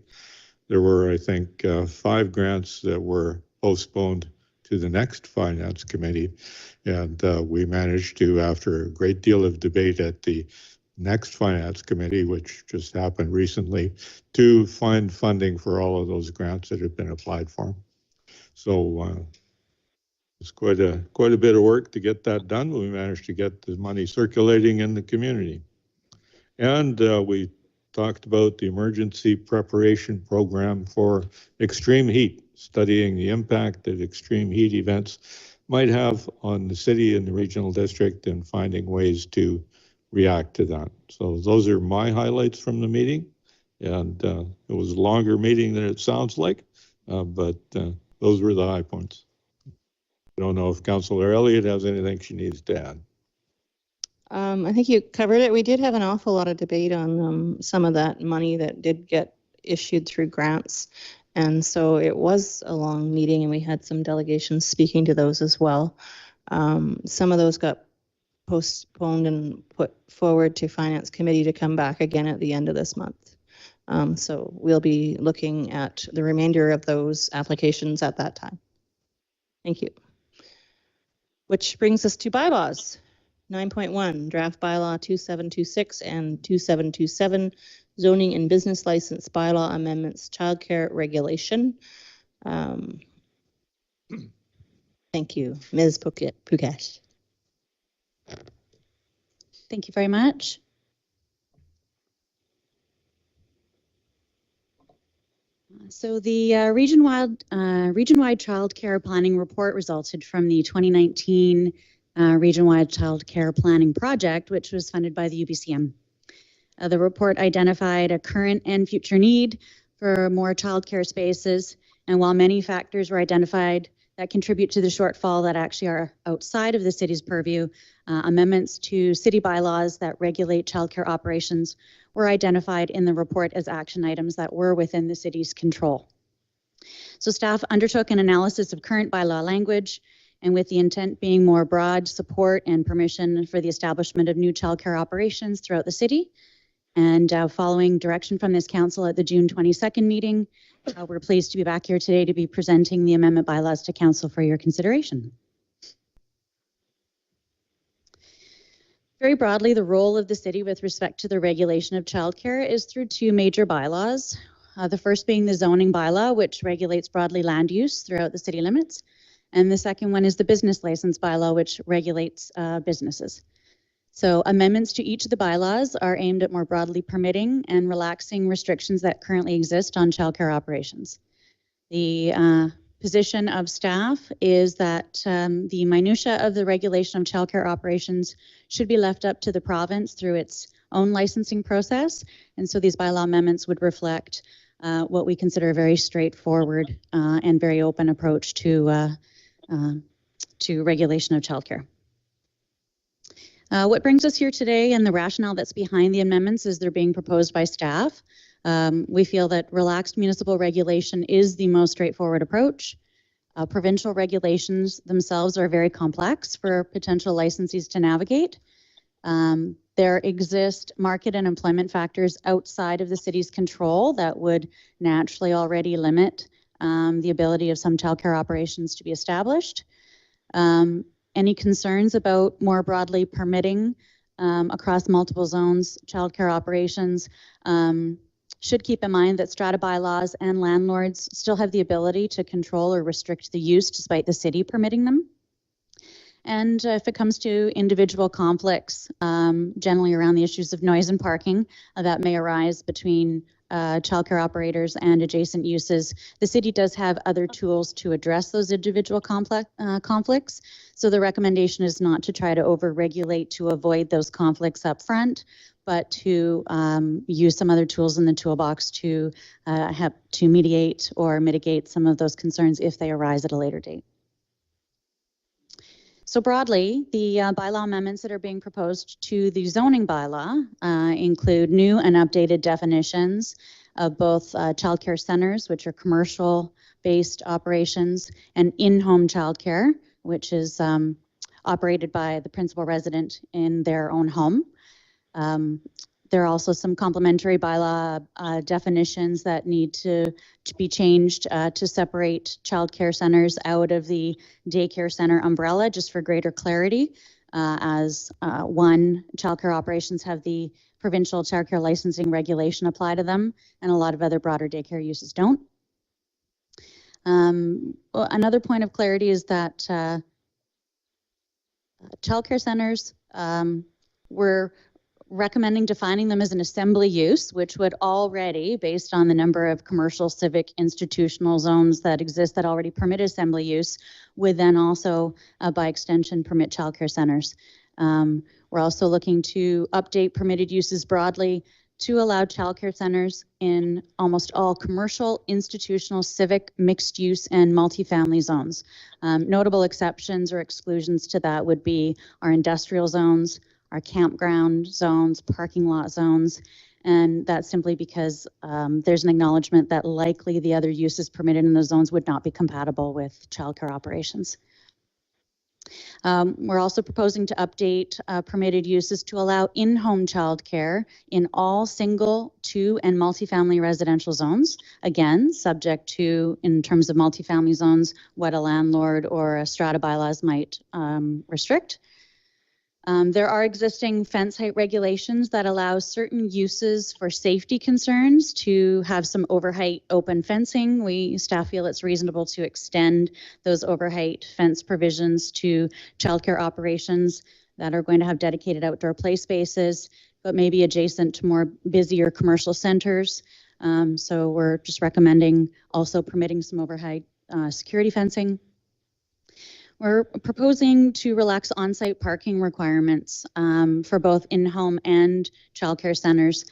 There were, I think, 5 grants that were postponed to the next finance committee. And we managed to, after a great deal of debate at the next finance committee, which just happened recently, to find funding for all of those grants that had been applied for. So it's quite a bit of work to get that done. We managed to get the money circulating in the community. And we talked about the emergency preparation program for extreme heat, studying the impact that extreme heat events might have on the city and the regional district and finding ways to react to that. So those are my highlights from the meeting. And it was a longer meeting than it sounds like, but those were the high points. I don't know if Councillor Elliott has anything she needs to add. I think you covered it. We did have an awful lot of debate on some of that money that did get issued through grants. And so it was a long meeting and we had some delegations speaking to those as well. Some of those got postponed and put forward to Finance Committee to come back again at the end of this month. So we'll be looking at the remainder of those applications at that time. Thank you. Which brings us to bylaws. 9.1, draft bylaw 2726 and 2727, zoning and business license bylaw amendments, childcare regulation. Thank you, Ms. Pukesh. Thank you very much. So the region-wide childcare planning report resulted from the 2019 region-wide childcare planning project, which was funded by the UBCM. The report identified a current and future need for more childcare spaces, and while many factors were identified that contribute to the shortfall that actually are outside of the city's purview, amendments to city bylaws that regulate childcare operations were identified in the report as action items that were within the city's control. So staff undertook an analysis of current bylaw language, and with the intent being more broad support and permission for the establishment of new childcare operations throughout the city. And following direction from this council at the June 22nd meeting, we're pleased to be back here today to be presenting the amendment bylaws to council for your consideration. Very broadly, the role of the city with respect to the regulation of childcare is through 2 major bylaws. The first being the zoning bylaw, which regulates broadly land use throughout the city limits. And the second one is the business license bylaw, which regulates businesses. So amendments to each of the bylaws are aimed at more broadly permitting and relaxing restrictions that currently exist on childcare operations. The position of staff is that the minutia of the regulation of childcare operations should be left up to the province through its own licensing process. And so these bylaw amendments would reflect what we consider a very straightforward and very open approach to regulation of childcare. What brings us here today and the rationale that's behind the amendments is they're being proposed by staff. We feel that relaxed municipal regulation is the most straightforward approach. Provincial regulations themselves are very complex for potential licensees to navigate. There exist market and employment factors outside of the city's control that would naturally already limit the ability of some childcare operations to be established. Any concerns about more broadly permitting across multiple zones childcare operations should keep in mind that strata bylaws and landlords still have the ability to control or restrict the use despite the city permitting them. And if it comes to individual conflicts, generally around the issues of noise and parking that may arise between childcare operators and adjacent uses, the city does have other tools to address those individual conflicts. So the recommendation is not to try to over-regulate to avoid those conflicts up front, but to use some other tools in the toolbox to mediate or mitigate some of those concerns if they arise at a later date. So broadly, the bylaw amendments that are being proposed to the zoning bylaw include new and updated definitions of both childcare centers, which are commercial-based operations, and in-home childcare, which is operated by the principal resident in their own home. There are also some complementary bylaw definitions that need to be changed to separate childcare centers out of the daycare center umbrella, just for greater clarity, as childcare operations have the provincial childcare licensing regulation apply to them, and a lot of other broader daycare uses don't. Another point of clarity is that childcare centers we're recommending defining them as an assembly use, which would already, based on the number of commercial, civic, institutional zones that exist that already permit assembly use, would then also, by extension, permit childcare centers. We're also looking to update permitted uses broadly to allow childcare centers in almost all commercial, institutional, civic, mixed use, and multifamily zones. Notable exceptions or exclusions to that would be our industrial zones, our campground zones, parking lot zones, and that's simply because there's an acknowledgement that likely the other uses permitted in those zones would not be compatible with childcare operations. We're also proposing to update permitted uses to allow in-home childcare in all single, two, and multifamily residential zones. Again, subject to, in terms of multifamily zones, what a landlord or a strata bylaws might restrict. There are existing fence height regulations that allow certain uses for safety concerns to have some overheight open fencing. Staff feel it's reasonable to extend those overheight fence provisions to childcare operations that are going to have dedicated outdoor play spaces, but maybe adjacent to more busier commercial centers. So we're just recommending also permitting some overheight security fencing. We're proposing to relax on-site parking requirements for both in-home and childcare centers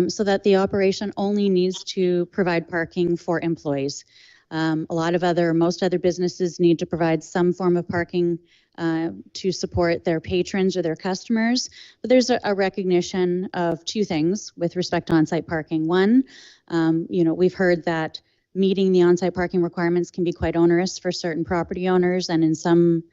so that the operation only needs to provide parking for employees. Most other businesses need to provide some form of parking to support their patrons or their customers. But there's a recognition of two things with respect to on-site parking. One, we've heard that meeting the on-site parking requirements can be quite onerous for certain property owners, and in some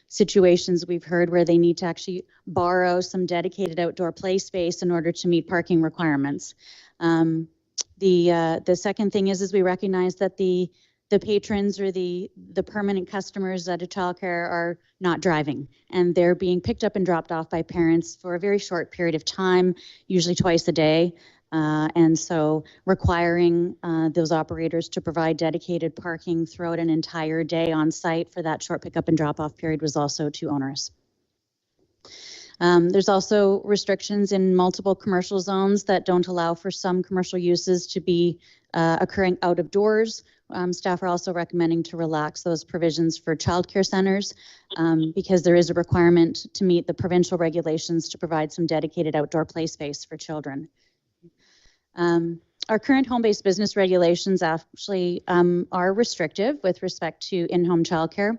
situations we've heard where they need to actually borrow some dedicated outdoor play space in order to meet parking requirements. The second thing is we recognize that the patrons or the permanent customers at a childcare are not driving, and they're being picked up and dropped off by parents for a very short period of time, usually twice a day. And so requiring those operators to provide dedicated parking throughout an entire day on site for that short pickup and drop off period was also too onerous. There's also restrictions in multiple commercial zones that don't allow for some commercial uses to be occurring out of doors. Staff are also recommending to relax those provisions for childcare centers because there is a requirement to meet the provincial regulations to provide some dedicated outdoor play space for children. Our current home-based business regulations actually are restrictive with respect to in-home childcare.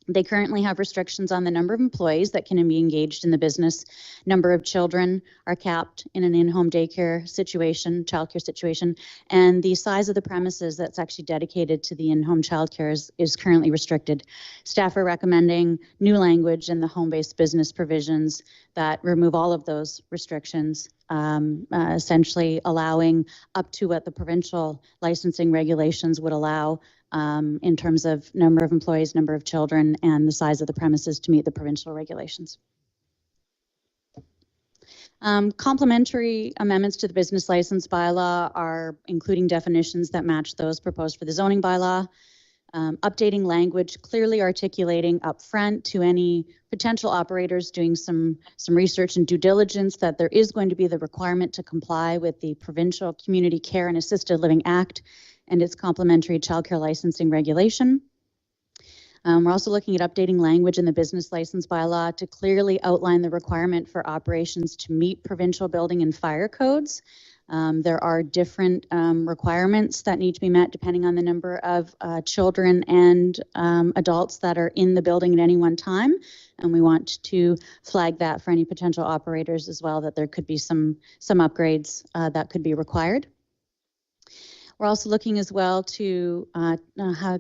They currently have restrictions on the number of employees that can be engaged in the business. Number of children are capped in an in-home daycare situation, childcare situation, and the size of the premises that's actually dedicated to the in-home childcare is currently restricted. Staff are recommending new language in the home-based business provisions that remove all of those restrictions, essentially allowing up to what the provincial licensing regulations would allow in terms of number of employees, number of children, and the size of the premises to meet the provincial regulations. Complementary amendments to the business license bylaw are including definitions that match those proposed for the zoning bylaw, updating language, clearly articulating upfront to any potential operators doing some research and due diligence that there is going to be the requirement to comply with the Provincial Community Care and Assisted Living Act and its complementary childcare licensing regulation. We're also looking at updating language in the business license bylaw to clearly outline the requirement for operations to meet provincial building and fire codes. There are different requirements that need to be met depending on the number of children and adults that are in the building at any one time. And we want to flag that for any potential operators as well, that there could be some upgrades that could be required. We're also looking as well to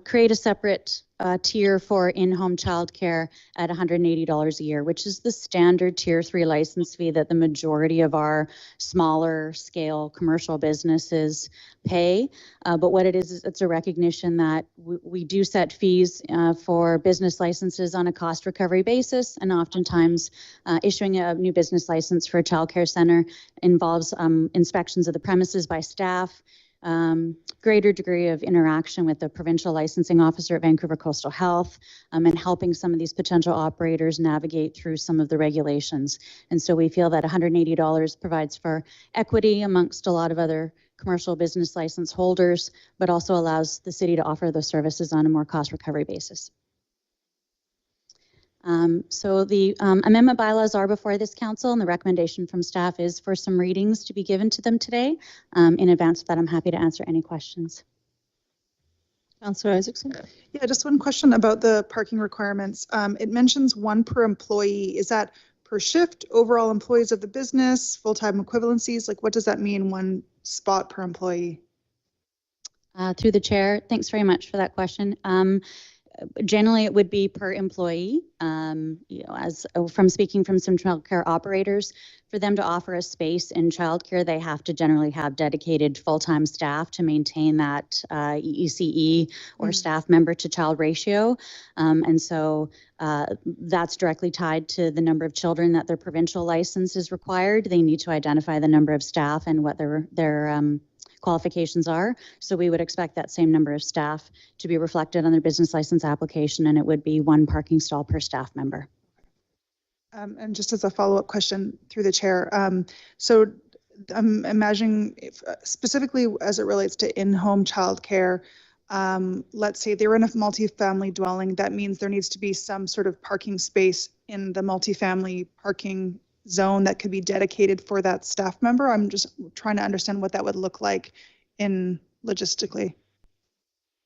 create a separate tier for in-home childcare at $180 a year, which is the standard Tier 3 license fee that the majority of our smaller scale commercial businesses pay. But what it is it's a recognition that we do set fees for business licenses on a cost recovery basis, and oftentimes issuing a new business license for a childcare center involves inspections of the premises by staff, greater degree of interaction with the provincial licensing officer at Vancouver Coastal Health, and helping some of these potential operators navigate through some of the regulations. And so we feel that $180 provides for equity amongst a lot of other commercial business license holders, but also allows the city to offer those services on a more cost recovery basis. So the amendment bylaws are before this council, and the recommendation from staff is for some readings to be given to them today. In advance of that, I'm happy to answer any questions. Councillor Isaacson? Yeah, just one question about the parking requirements. It mentions 1 per employee. Is that per shift, overall employees of the business, full-time equivalencies? Like, what does that mean, 1 spot per employee? Through the chair, thanks very much for that question. Generally, it would be per employee. You know, as from speaking from some childcare operators, for them to offer a space in childcare, they have to generally have dedicated full-time staff to maintain that EECE or staff member to child ratio. And so that's directly tied to the number of children that their provincial license is required. They need to identify the number of staff and what their qualifications are. So we would expect that same number of staff to be reflected on their business license application, and it would be 1 parking stall per staff member. And just as a follow-up question through the chair, so I'm imagining if, specifically as it relates to in-home childcare, let's say they're in a multifamily dwelling, that means there needs to be some sort of parking space in the multifamily parking zone that could be dedicated for that staff member. I'm just trying to understand what that would look like in logistically.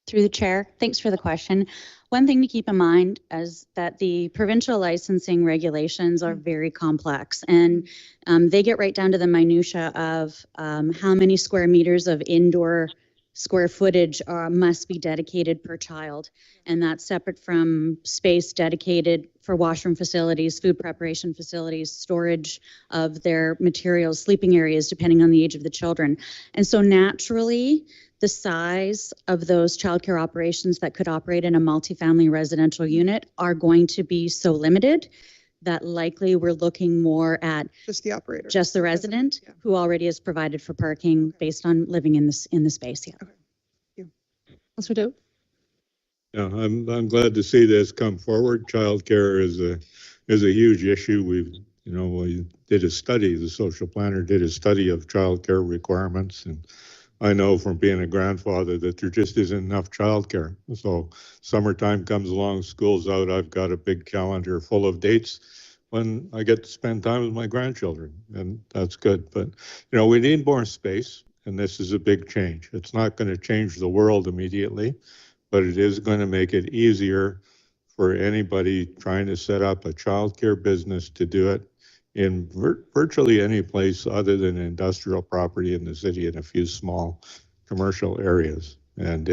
Through the chair, thanks for the question. One thing to keep in mind is that the provincial licensing regulations are very complex, and they get right down to the minutia of how many square meters of indoor square footage must be dedicated per child. And that's separate from space dedicated for washroom facilities, food preparation facilities, storage of their materials, sleeping areas, depending on the age of the children. And so naturally, the size of those childcare operations that could operate in a multifamily residential unit are going to be so limited that likely we're looking more at Just the operator. just the resident who already is provided for parking based on living in the space. Yeah. Councillor Doe? Yeah, I'm glad to see this come forward. Childcare is a huge issue. We did a study, the social planner did a study of childcare requirements, and I know from being a grandfather that there just isn't enough childcare. So summertime comes along, school's out, I've got a big calendar full of dates when I get to spend time with my grandchildren, and that's good. But, we need more space, and this is a big change. It's not going to change the world immediately, but it is going to make it easier for anybody trying to set up a childcare business to do it in virtually any place other than industrial property in the city and a few small commercial areas. And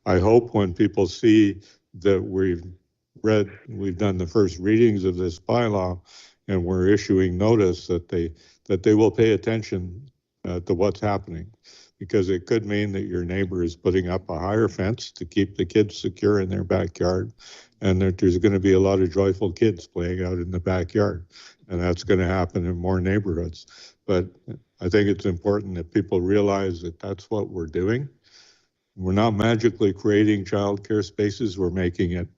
I hope when people see that we've done the first readings of this bylaw and we're issuing notice that they will pay attention to what's happening, because it could mean that your neighbor is putting up a higher fence to keep the kids secure in their backyard, and that there's going to be a lot of joyful kids playing out in the backyard. And that's going to happen in more neighborhoods. But I think it's important that people realize that that's what we're doing. We're not magically creating childcare spaces. We're making it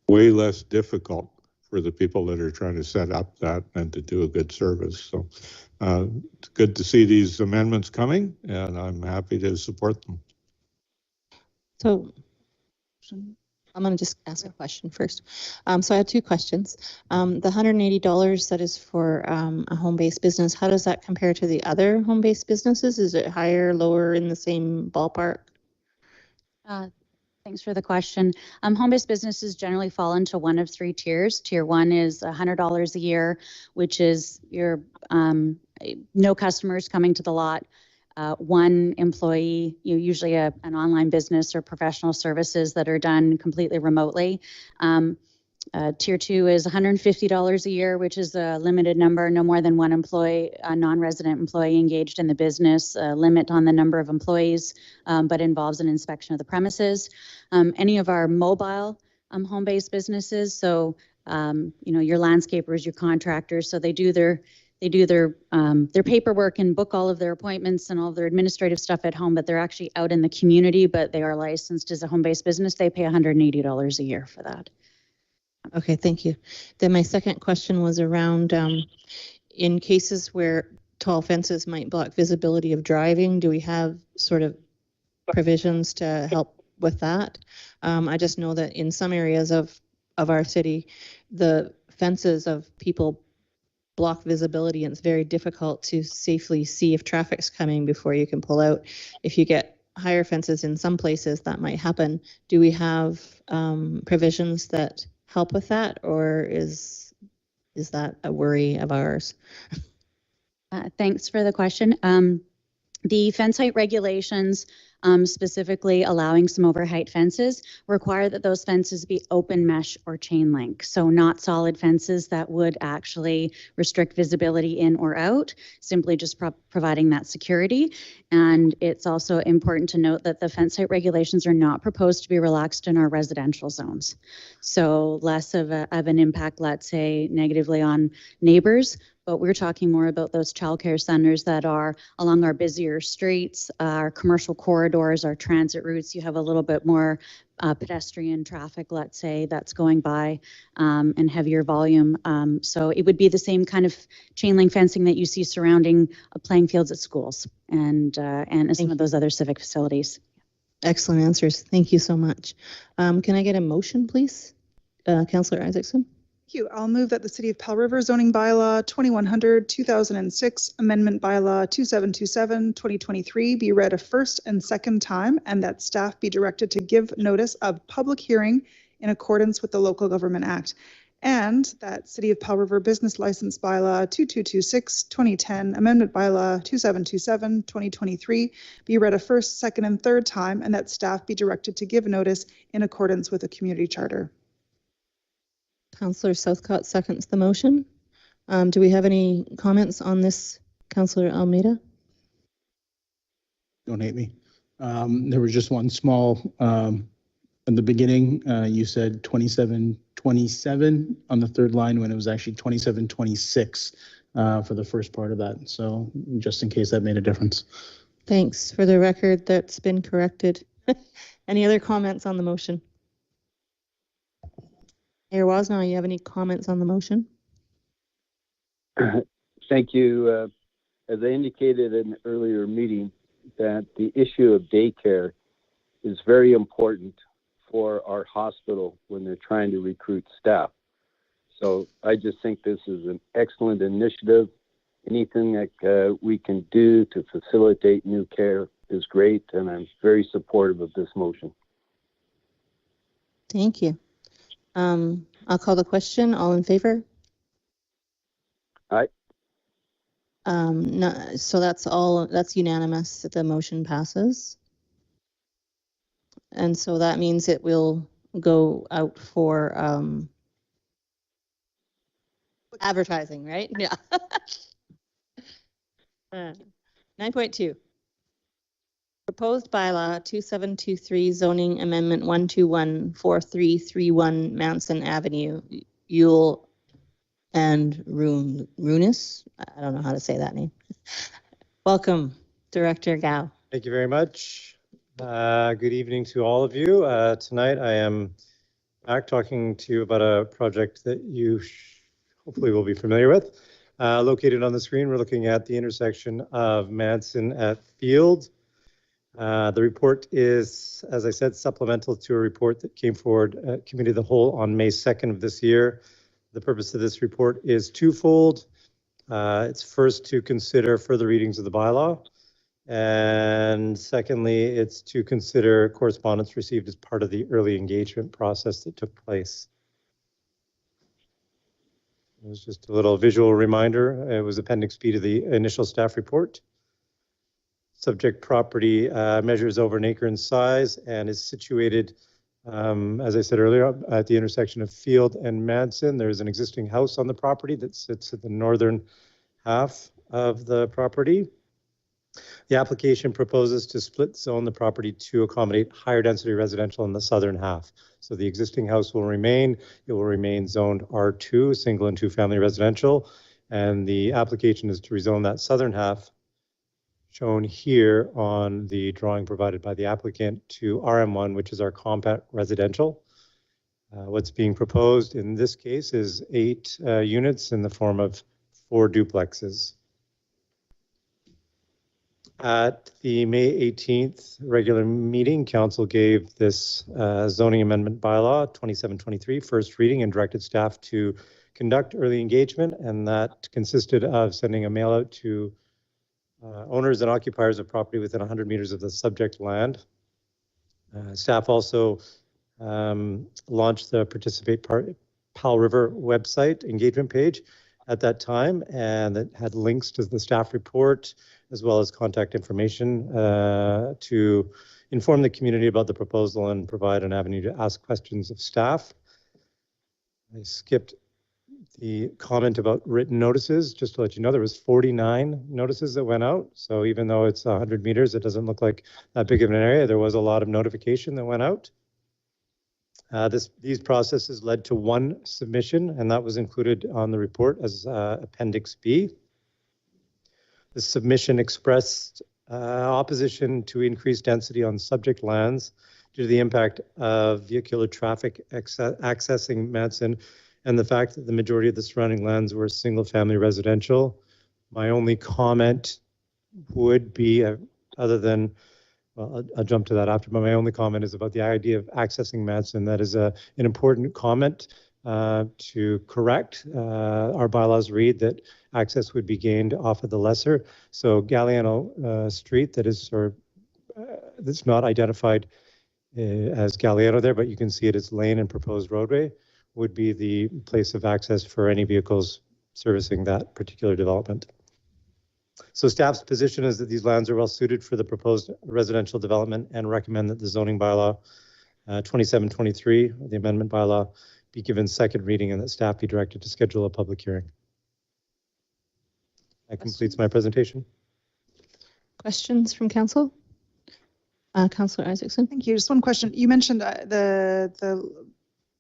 way less difficult for the people that are trying to set up that and to do a good service. So it's good to see these amendments coming, and I'm happy to support them. So I'm going to just ask a question first. So I had two questions. The $180 that is for a home-based business, how does that compare to the other home-based businesses? Is it higher, lower, in the same ballpark? Thanks for the question. Home-based businesses generally fall into one of three tiers. Tier 1 is $100 a year, which is your no customers coming to the lot, one employee, usually an online business or professional services that are done completely remotely. Tier 2 is $150 a year, which is a limited number, no more than one employee, a non-resident employee engaged in the business, a limit on the number of employees, but involves an inspection of the premises. Any of our mobile home-based businesses, so your landscapers, your contractors, so they do their paperwork and book all of their appointments and all of their administrative stuff at home, but they're actually out in the community, but they are licensed as a home-based business. They pay $180 a year for that. Okay, thank you. Then my second question was around in cases where tall fences might block visibility of driving, do we have sort of provisions to help with that? I just know that in some areas of our city, the fences of people block visibility, and it's very difficult to safely see if traffic's coming before you can pull out. If you get higher fences in some places, that might happen. Do we have provisions that help with that, or is that a worry of ours? Thanks for the question. The fence height regulations, specifically allowing some overheight fences, require that those fences be open mesh or chain link. So not solid fences that would actually restrict visibility in or out, simply just providing that security. And it's also important to note that the fence height regulations are not proposed to be relaxed in our residential zones. So less of an impact, let's say, negatively on neighbors, but we're talking more about those childcare centers that are along our busier streets, our commercial corridors, our transit routes. You have a little bit more pedestrian traffic, let's say, that's going by, and heavier volume. So it would be the same kind of chain link fencing that you see surrounding playing fields at schools and some of those other civic facilities. Excellent answers. Thank you so much. Can I get a motion, please? Councillor Isaacson? Thank you. I'll move that the City of Powell River Zoning Bylaw 2100-2006 Amendment Bylaw 2727-2023 be read a first and second time, and that staff be directed to give notice of public hearing in accordance with the Local Government Act, and that City of Powell River Business License Bylaw 2226-2010 Amendment Bylaw 2727-2023 be read a first, second, and third time, and that staff be directed to give notice in accordance with the community charter. Councillor Southcott seconds the motion. Do we have any comments on this, Councillor Almeida? Don't hate me. There was just one small at the beginning, you said 2727 on the third line when it was actually 2726 for the first part of that. So just in case that made a difference. Thanks. For the record, that's been corrected. Any other comments on the motion? Mayor Wasna, you have any comments on the motion? Thank you. As I indicated in an earlier meeting, that the issue of daycare is very important for our hospital when they're trying to recruit staff. So I just think this is an excellent initiative. Anything that we can do to facilitate new care is great, and I'm very supportive of this motion. Thank you. I'll call the question. All in favor? Aye. No, so that's unanimous that the motion passes. And so that means it will go out for advertising, right? Yeah. 9.2. Proposed bylaw 2723 zoning amendment 1214331 Manson Avenue, Yule and Runis. I don't know how to say that name. Welcome, Director Gao. Thank you very much. Good evening to all of you. Tonight I am back talking to you about a project that you hopefully will be familiar with. Located on the screen, we're looking at the intersection of Manson at Field. The report is, as I said, supplemental to a report that came forward at Committee of the Whole on May 2nd of this year. The purpose of this report is twofold. It's first to consider further readings of the bylaw. And secondly, it's to consider correspondence received as part of the early engagement process that took place. It was just a little visual reminder. It was Appendix B to the initial staff report. Subject property measures over an acre in size and is situated, as I said earlier, at the intersection of Field and Manson. There's an existing house on the property that sits at the northern half of the property. The application proposes to split zone the property to accommodate higher density residential in the southern half. So the existing house will remain. It will remain zoned R2, single and two family residential. And the application is to rezone that southern half, shown here on the drawing provided by the applicant, to RM1, which is our compact residential. What's being proposed in this case is 8 units in the form of 4 duplexes. At the May 18th regular meeting, Council gave this zoning amendment bylaw 2723 first reading and directed staff to conduct early engagement, and that consisted of sending a mail out to owners and occupiers of property within 100 meters of the subject land. Staff also launched the Participate Powell River website engagement page at that time, and it had links to the staff report as well as contact information to inform the community about the proposal and provide an avenue to ask questions of staff. I skipped the comment about written notices. Just to let you know, there was 49 notices that went out. So even though it's 100 meters, it doesn't look like that big of an area. There was a lot of notification that went out. These processes led to 1 submission, and that was included on the report as Appendix B. The submission expressed opposition to increased density on subject lands due to the impact of vehicular traffic accessing Manson and the fact that the majority of the surrounding lands were single-family residential. My only comment would be, other than, well, I'll jump to that after, but my only comment is about the idea of accessing Manson. That is an important comment to correct. Our bylaws read that access would be gained off of the lesser. So Galliano Street, that is that's not identified as Galliano there, but you can see it as lane and proposed roadway, would be the place of access for any vehicles servicing that particular development. So staff's position is that these lands are well suited for the proposed residential development and recommend that the zoning bylaw 2723, the amendment bylaw, be given second reading and that staff be directed to schedule a public hearing. That completes my presentation. Questions from council? Councillor Isaacson. Thank you. Just one question. You mentioned the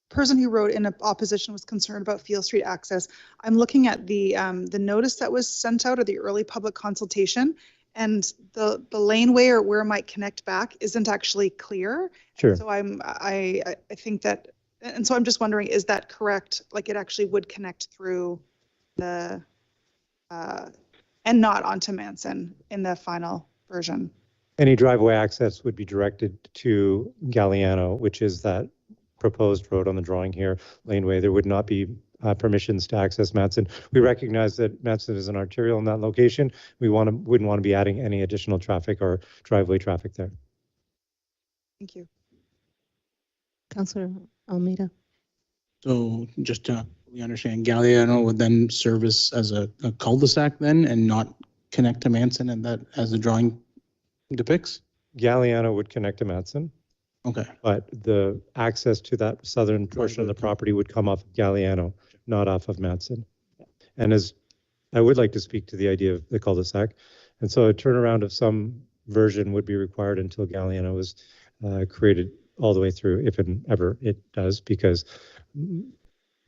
person who wrote in opposition was concerned about Field Street access. I'm looking at the notice that was sent out, or the early public consultation, and the laneway or where it might connect back isn't actually clear. Sure. So I think that, and so I'm just wondering, is that correct? Like it actually would connect through the and not onto Manson in the final version? Any driveway access would be directed to Galliano, which is that proposed road on the drawing here, laneway. There would not be permissions to access Manson. We recognize that Manson is an arterial in that location. We wouldn't want to be adding any additional traffic or driveway traffic there. Thank you. Councillor Almeida. So just to understand, Galliano would then service as a cul-de-sac then and not connect to Manson, and that as the drawing depicts? Galliano would connect to Manson. Okay. But the access to that southern portion of the property would come off of Galliano, not off of Manson. And as I would like to speak to the idea of the cul-de-sac, and so a turnaround of some version would be required until Galliano was created all the way through, if and ever it does, because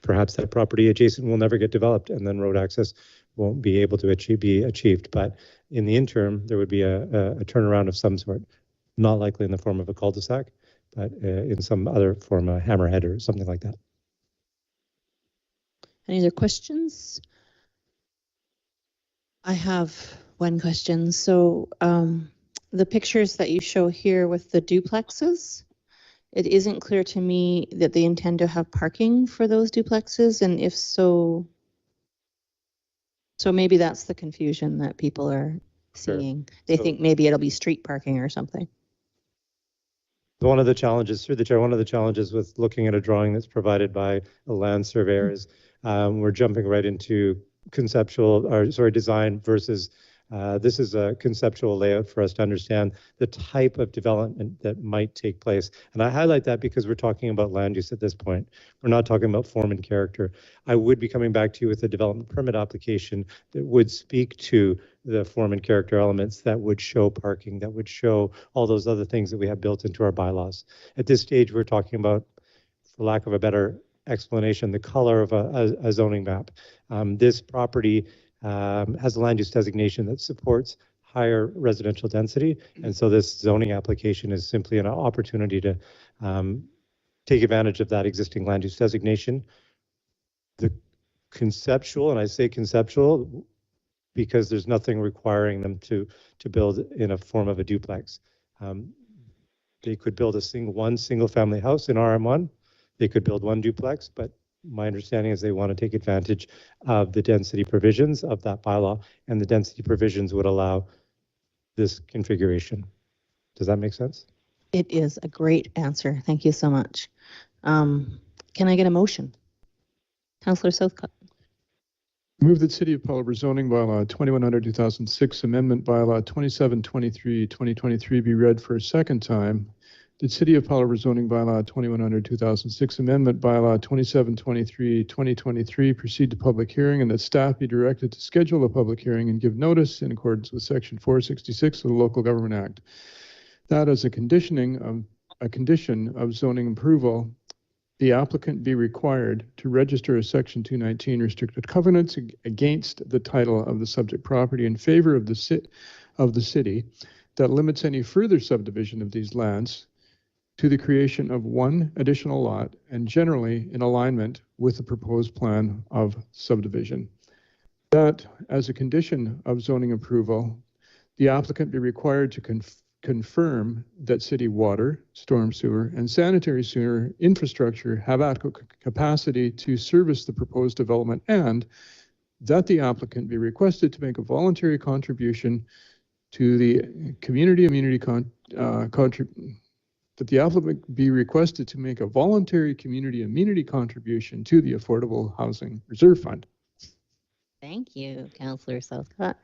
perhaps that property adjacent will never get developed, and then road access won't be able to be achieved. But in the interim, there would be a turnaround of some sort, not likely in the form of a cul-de-sac, but in some other form, a hammerhead or something like that. Any other questions? I have one question. So the pictures that you show here with the duplexes, it isn't clear to me that they intend to have parking for those duplexes, and if so, maybe that's the confusion that people are seeing. They think maybe it'll be street parking or something. One of the challenges, through the chair, one of the challenges with looking at a drawing that's provided by a land surveyor is we're jumping right into design versus this is a conceptual layout for us to understand the type of development that might take place. And I highlight that because we're talking about land use at this point. We're not talking about form and character. I would be coming back to you with a development permit application that would speak to the form and character elements, that would show parking, that would show all those other things that we have built into our bylaws. At this stage, we're talking about, for lack of a better explanation, the color of a zoning map. This property has a land use designation that supports higher residential density. And so this zoning application is simply an opportunity to take advantage of that existing land use designation. The conceptual, and I say conceptual because there's nothing requiring them to build in a form of a duplex. They could build one single family house in RM1. They could build one duplex, but my understanding is they want to take advantage of the density provisions of that bylaw, and the density provisions would allow this configuration. Does that make sense? It is a great answer. Thank you so much. Can I get a motion? Councillor Southcott. Move that City of Powell River zoning bylaw 2100-2006 amendment bylaw 2723-2023 be read for a second time. Did City of Powell River zoning bylaw 2100-2006 amendment bylaw 2723-2023 proceed to public hearing, and that staff be directed to schedule a public hearing and give notice in accordance with section 466 of the Local Government Act. That as a condition of zoning approval, the applicant be required to register a section 219 restricted covenants against the title of the subject property in favor of the city that limits any further subdivision of these lands to the creation of one additional lot, and generally in alignment with the proposed plan of subdivision. That as a condition of zoning approval, the applicant be required to confirm that city water, storm sewer, and sanitary sewer infrastructure have adequate capacity to service the proposed development, and that the applicant be requested to make a voluntary contribution to the that the applicant be requested to make a voluntary community amenity contribution to the Affordable Housing Reserve Fund. Thank you, Councillor Southcott.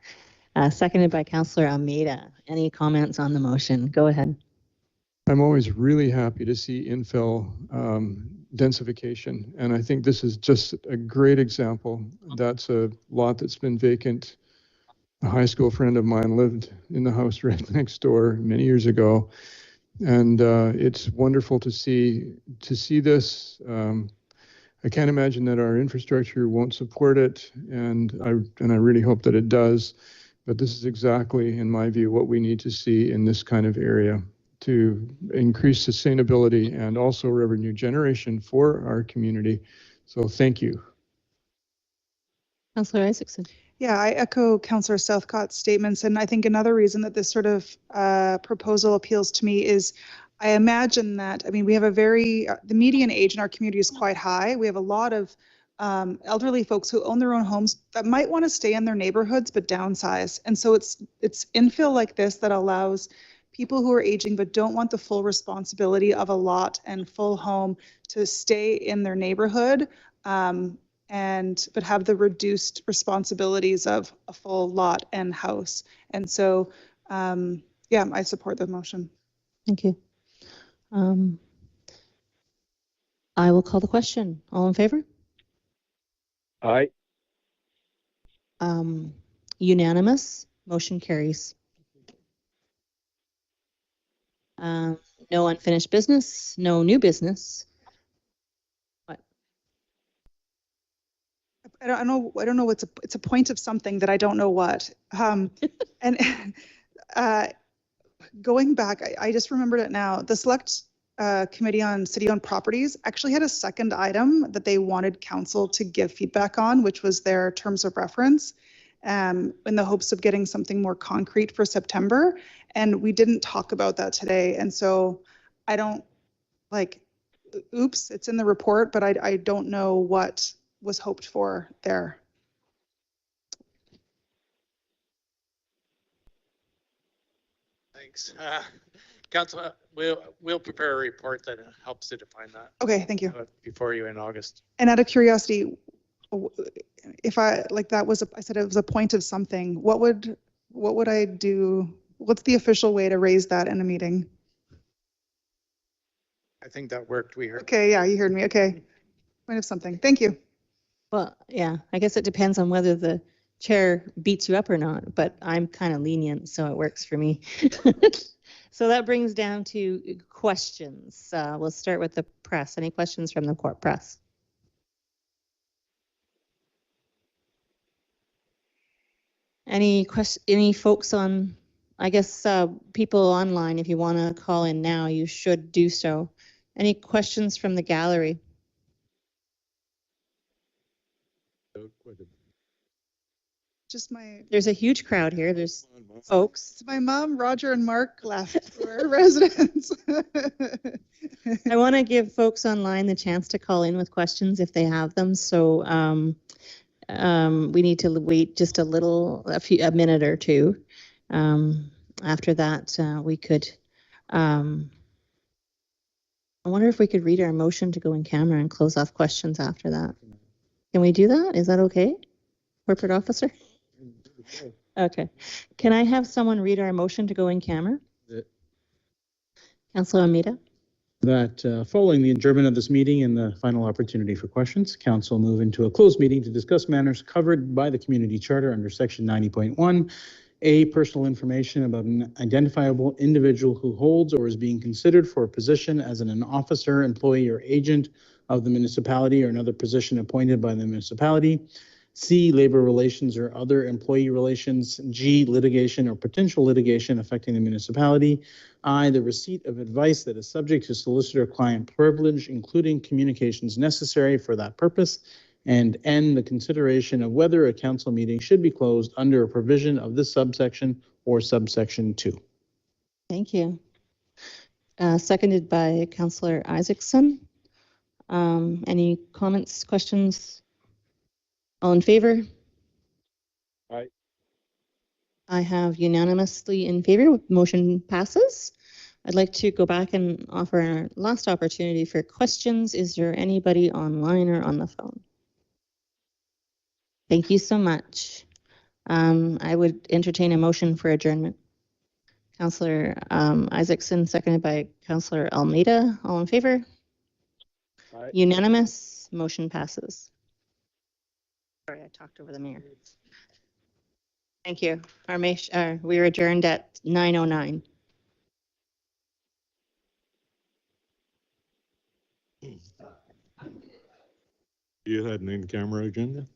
Seconded by Councillor Almeida. Any comments on the motion? Go ahead. I'm always really happy to see infill densification, and I think this is just a great example. That's a lot that's been vacant. A high school friend of mine lived in the house right next door many years ago. And it's wonderful to see this. I can't imagine that our infrastructure won't support it, and I really hope that it does. But this is exactly, in my view, what we need to see in this kind of area to increase sustainability and also revenue generation for our community. So thank you. Councillor Isaacson. Yeah, I echo Councillor Southcott's statements. And I think another reason that this sort of proposal appeals to me is I imagine that, I mean, we have the median age in our community is quite high. We have a lot of elderly folks who own their own homes that might want to stay in their neighborhoods but downsize. And so it's infill like this that allows people who are aging but don't want the full responsibility of a lot and full home to stay in their neighborhood. But have the reduced responsibilities of a full lot and house. And so, yeah, I support the motion. Thank you. I will call the question. All in favor? Aye. Unanimous. Motion carries. No unfinished business, no new business. I don't know. It's a point of something that I don't know what. And going back, I just remembered it now. The Select Committee on City-Owned Properties actually had a second item that they wanted council to give feedback on, which was their terms of reference, in the hopes of getting something more concrete for September. And we didn't talk about that today. And so I don't oops, it's in the report, but I don't know what was hoped for there. Thanks. Council, we'll prepare a report that helps to define that. Okay, thank you. Before you in August. And out of curiosity, if I said it was a point of something, what would I do? What's the official way to raise that in a meeting? I think that worked. We heard. Okay, yeah, you heard me. Okay, point of something. Thank you. Well, yeah, I guess it depends on whether the chair beats you up or not, but I'm kind of lenient, so it works for me. So that brings down to questions. We'll start with the press. Any questions from the court press? Any folks on, I guess people online, if you want to call in now, you should do so. Any questions from the gallery? There's a huge crowd here. There's folks. It's my mom, Roger, and Mark left. We're residents. I want to give folks online the chance to call in with questions if they have them. So we need to wait just a minute or two. After that, we could. I wonder if we could read our motion to go in camera and close off questions after that. Can we do that? Is that okay, corporate officer? Okay. Can I have someone read our motion to go in camera? Councillor Almeida. That following the adjournment of this meeting and the final opportunity for questions, council move into a closed meeting to discuss matters covered by the community charter under section 90.1. A, personal information about an identifiable individual who holds or is being considered for a position as an officer, employee, or agent of the municipality or another position appointed by the municipality. C, labor relations or other employee relations. G, litigation or potential litigation affecting the municipality. I, the receipt of advice that is subject to solicitor-client privilege, including communications necessary for that purpose. And N, the consideration of whether a council meeting should be closed under a provision of this subsection or subsection 2. Thank you. Seconded by Councillor Isaacson. Any comments, questions? All in favor? Aye. I have unanimously in favor. Motion passes. I'd like to go back and offer our last opportunity for questions. Is there anybody online or on the phone? Thank you so much. I would entertain a motion for adjournment. Councillor Isaacson, seconded by Councillor Almeida. All in favor? Aye. Unanimous. Motion passes. Sorry, I talked over the mayor. Thank you. We are adjourned at 9:09. You had an in-camera agenda?